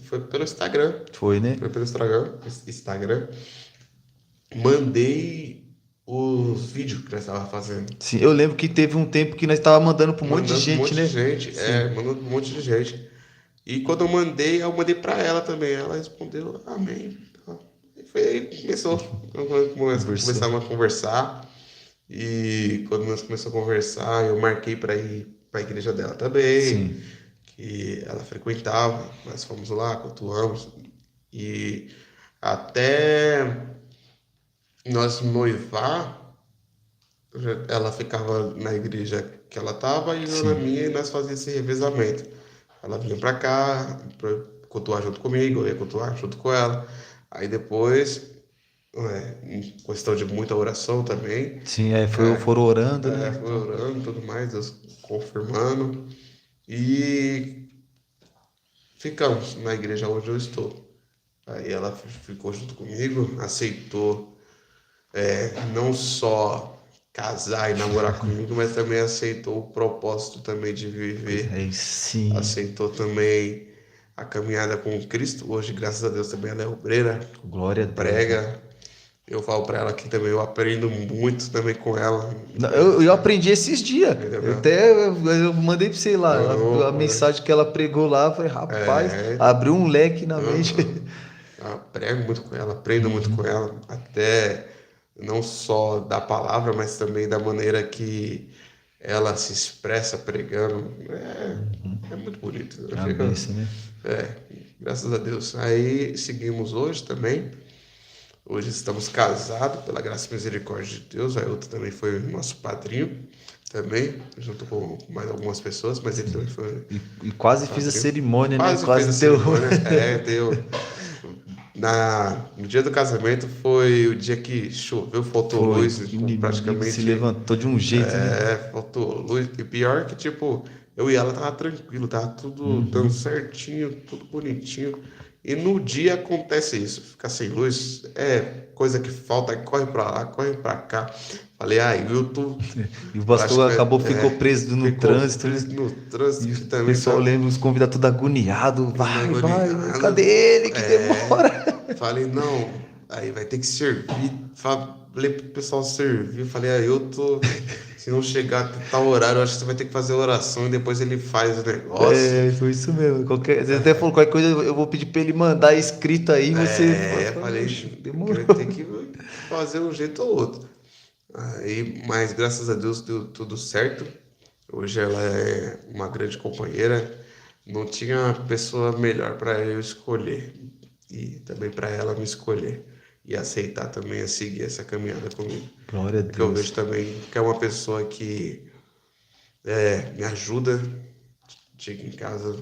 foi pelo Instagram.
Foi, né?
Foi pelo Instagram. Mandei os vídeos que nós estávamos fazendo.
Sim, eu lembro que teve um tempo que nós estava mandando para um monte de gente, né?
Mandando um monte de gente. E quando eu mandei para ela também. Ela respondeu, amém. E foi aí que começamos a conversar. E quando nós começamos a conversar, eu marquei para ir para a igreja dela também.
Sim.
Que ela frequentava. Nós fomos lá, cultuamos. E até nós noivar, ela ficava na igreja que ela estava e eu na minha, e nós fazíamos esse revezamento. Ela vinha para cá, para cultuar junto comigo, eu ia cultuar junto com ela. Aí depois, em questão de muita oração também.
Sim, foram orando, né?
Foi orando e tudo mais, Deus confirmando. E ficamos na igreja onde eu estou. Aí ela ficou junto comigo, aceitou não só casar e namorar comigo, mas também aceitou o propósito também de viver.
Sim.
Aceitou também a caminhada com Cristo. Hoje, graças a Deus, também ela é obreira.
Glória a Deus.
Prega. Eu falo para ela que também eu aprendo muito também com ela.
Eu aprendi esses dias. Eu mandei para você lá a mensagem que ela pregou lá. Falei, rapaz, abriu um leque na mente.
Eu prego muito com ela, aprendo muito com ela. Até não só da palavra, mas também da maneira que ela se expressa pregando. É muito bonito.
Né?
Graças a Deus. Aí seguimos hoje também. Hoje estamos casados, pela graça e misericórdia de Deus. A Ailton também foi nosso padrinho, também, junto com mais algumas pessoas, mas ele também foi.
E quase fiz a cerimônia,
né? Quase deu. Deu. No dia do casamento foi o dia que choveu, faltou luz, praticamente.
Se levantou de um jeito, né?
Faltou luz. E pior que, tipo, eu e ela tava tranquilo, tava tudo dando certinho, tudo bonitinho. E no dia acontece isso, fica sem luz, coisa que falta, corre pra lá, corre pra cá. Falei, Ailton.
E o pastor ficou preso no trânsito.
No trânsito também.
O pessoal lembra, os convidados tudo agoniado. Vai, cadê ele? Que demora.
Falei, não, aí vai ter que servir. Falei pro pessoal servir. Falei, Ailton, se não chegar a tal horário, eu acho que você vai ter que fazer oração e depois ele faz o negócio.
Foi isso mesmo. Você até falou qualquer coisa, eu vou pedir pra ele mandar escrito aí.
Falei,
demorou.
Tem que fazer um jeito ou outro. Mas graças a Deus deu tudo certo. Hoje ela é uma grande companheira. Não tinha pessoa melhor para eu escolher e também para ela me escolher e aceitar também a seguir essa caminhada comigo.
Glória a Deus.
Porque eu vejo também que é uma pessoa que me ajuda. Chega em casa,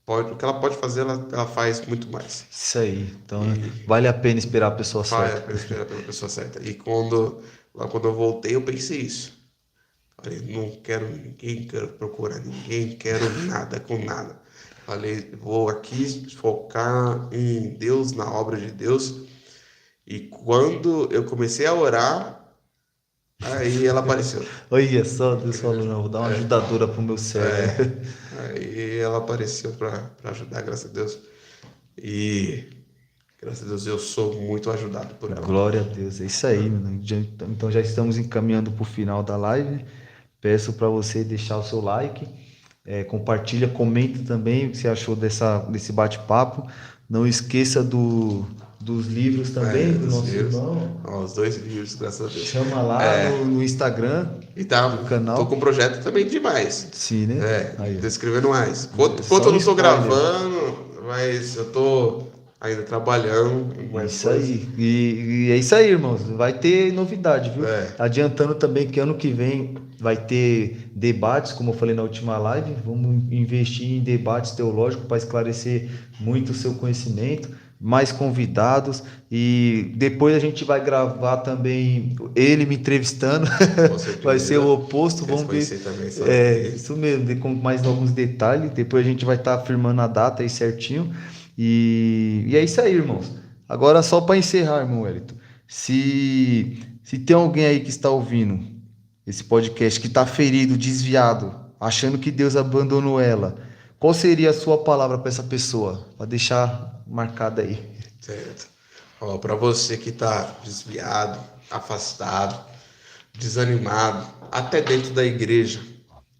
o que ela pode fazer, ela faz muito mais.
Isso aí. Então, vale a pena esperar a pessoa certa.
Vale a pena esperar pela pessoa certa. E quando eu voltei, eu pensei isso. Falei, não quero ninguém, quero procurar ninguém, quero nada com nada. Falei, vou aqui focar em Deus, na obra de Deus. E quando eu comecei a orar, Aí ela apareceu.
Olha só, Deus falou, não, vou dar uma ajudadora pro meu servo.
Aí ela apareceu para ajudar, graças a Deus. E graças a Deus eu sou muito ajudado por ela.
Glória a Deus, é isso aí, mano. Então já estamos encaminhando para o final da live. Peço para você deixar o seu like, compartilha, comenta também o que você achou desse bate-papo. Não esqueça dos livros também, do
Dos
nosso
livros.
irmão.
Ó, os 2 livros, graças a Deus.
Chama lá no Instagram
E tá,
do canal.
tô com um projeto também demais.
Sim, né? Aí,
Tô escrevendo mais. Enquanto
Só
eu não tô
spoiler.
gravando, mas eu tô ainda trabalhando em mais
Isso
coisas.
aí. E é isso aí, irmãos. Vai ter novidade, viu? Adiantando também que ano que vem vai ter debates, como eu falei na última live. Vamos investir em debates teológicos para esclarecer muito o seu conhecimento, mais convidados. E depois a gente vai gravar também ele me entrevistando.
Com certeza.
Vai ser o oposto. Vamos ver.
Também,
Isso mesmo, com mais alguns detalhes. Depois a gente vai estar afirmando a data aí certinho. E é isso aí, irmãos. Agora, só para encerrar, irmão Wellington, se tem alguém aí que está ouvindo esse podcast, que está ferido, desviado, achando que Deus abandonou ela, qual seria a sua palavra para essa pessoa? Para deixar marcada aí.
Certo. Ó, para você que está desviado, afastado, desanimado, até dentro da igreja,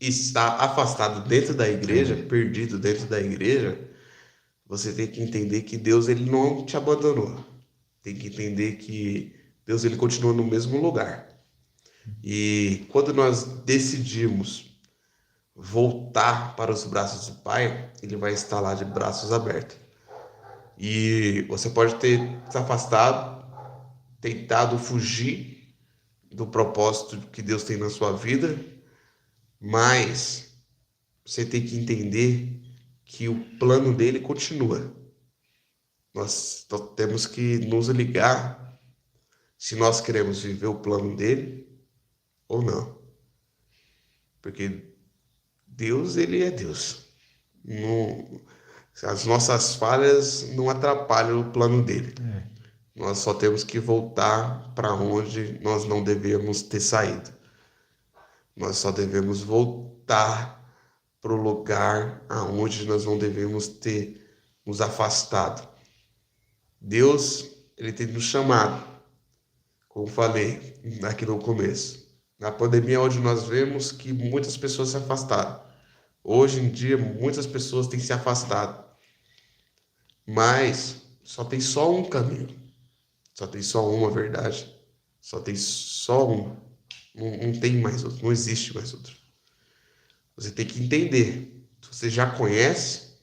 está afastado dentro da igreja, perdido dentro da igreja, você tem que entender que Deus ele não te abandonou. Tem que entender que Deus ele continua no mesmo lugar. E quando nós decidimos voltar para os braços do Pai, ele vai estar lá de braços abertos. E você pode ter se afastado, tentado fugir do propósito que Deus tem na sua vida, mas você tem que entender que o plano dele continua. Nós temos que nos ligar se nós queremos viver o plano dele ou não. Porque Deus, ele é Deus. As nossas falhas não atrapalham o plano dele. Nós só temos que voltar para onde nós não devemos ter saído. Nós só devemos voltar para o lugar aonde nós não devemos ter nos afastado. Deus, ele tem nos chamado, como falei aqui no começo. Na pandemia, onde nós vemos que muitas pessoas se afastaram. Hoje em dia, muitas pessoas têm se afastado. Mas só tem só um caminho. Só tem só uma verdade. Só tem só um. Não tem mais outro. Não existe mais outro. Você tem que entender. Se você já conhece,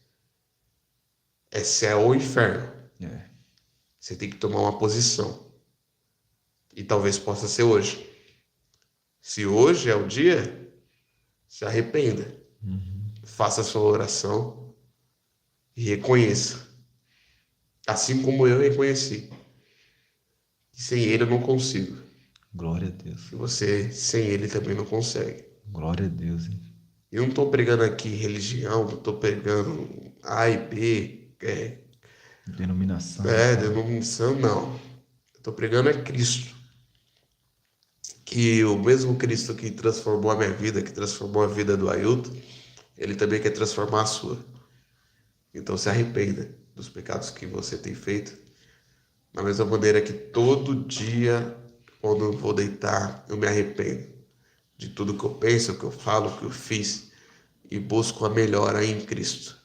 é céu ou inferno. Você tem que tomar uma posição. E talvez possa ser hoje. Se hoje é o dia, se arrependa. Faça a sua oração e reconheça. Assim como eu reconheci. Sem ele eu não consigo.
Glória a Deus.
E você, sem ele, também não consegue.
Glória a Deus, hein?
Eu não estou pregando aqui religião, não estou pregando A e B,
Denominação.
denominação, não. Eu estou pregando é Cristo. Que o mesmo Cristo que transformou a minha vida, que transformou a vida do Ailton, ele também quer transformar a sua. Então se arrependa dos pecados que você tem feito. Da mesma maneira que todo dia, quando eu vou deitar, eu me arrependo de tudo que eu penso, que eu falo, que eu fiz, e busco a melhora em Cristo.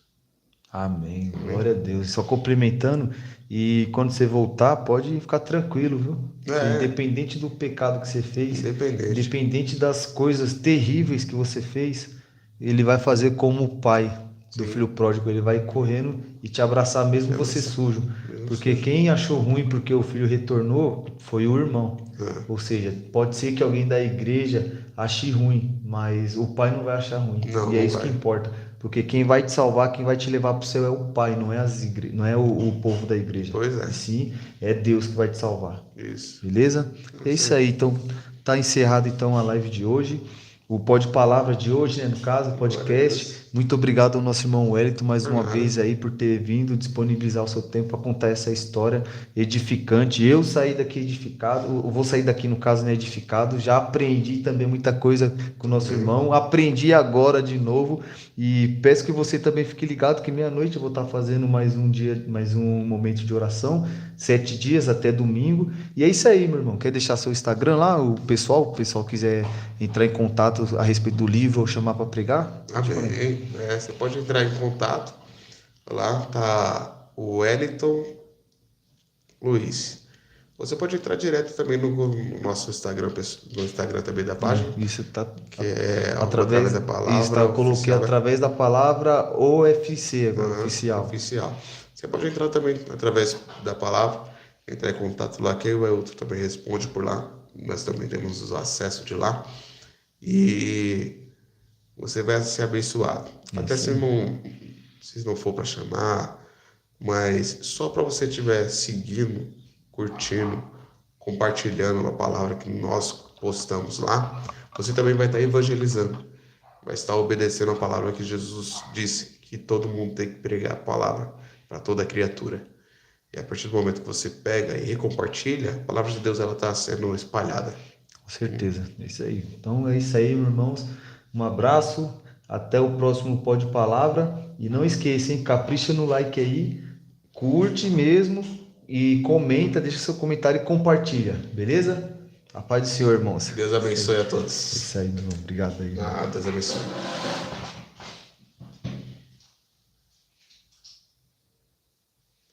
Amém. Glória a Deus. Só cumprimentando, e quando você voltar, pode ficar tranquilo, viu? Independente do pecado que você fez, independente das coisas terríveis que você fez, ele vai fazer como o pai do filho pródigo, ele vai correndo e te abraçar mesmo você sujo. Porque quem achou ruim porque o filho retornou foi o irmão. Ou seja, pode ser que alguém da igreja ache ruim, mas o pai não vai achar ruim. E é isso que importa. Porque quem vai te salvar, quem vai te levar para o céu é o pai, não é não é o povo da igreja.
Pois é.
E sim, é Deus que vai te salvar.
Isso.
Beleza? É isso aí. Então, tá encerrado então a live de hoje. O Pode Palavra de hoje, né? No caso, o podcast. Muito obrigado ao nosso irmão Wellington mais
Por
uma
nada.
vez aí por ter vindo, disponibilizar o seu tempo para contar essa história edificante. Eu saí daqui edificado, eu vou sair daqui no caso, né, edificado. Já aprendi também muita coisa com o nosso irmão, aprendi agora de novo e peço que você também fique ligado que meia-noite eu vou estar fazendo mais um dia, mais um momento de oração, 7 dias até domingo. E é isso aí, meu irmão. Quer deixar seu Instagram lá? O pessoal quiser entrar em contato a respeito do livro ou chamar para pregar? Pode falar.
Amém. Você pode entrar em contato. Lá tá o Wellington Luiz. Você pode entrar direto também no nosso Instagram, no Instagram também da página,
Isso tá
que é
através
da
isso, tá,
palavra
eu coloquei
oficial, né?
através da palavra OFC agora, oficial.
Oficial. Você pode entrar também através da palavra, entrar em contato lá, que aí o Wellington também responde por lá. Nós também temos o acesso de lá. E você vai ser abençoado. Até se não for para chamar, mas só para você estiver seguindo, curtindo, compartilhando a palavra que nós postamos lá, você também vai estar evangelizando, vai estar obedecendo a palavra que Jesus disse, que todo mundo tem que pregar a palavra para toda criatura. E a partir do momento que você pega e compartilha, a palavra de Deus ela está sendo espalhada.
Com certeza, é isso aí. Então é isso aí, meus irmãos. Um abraço, até o próximo Pode Palavra. E não esqueça, hein? Capricha no like aí, curte mesmo e comenta, deixa seu comentário e compartilha, beleza? A paz do Senhor, irmãos.
Deus abençoe a todos.
É isso aí, meu irmão. Obrigado aí.
Deus abençoe.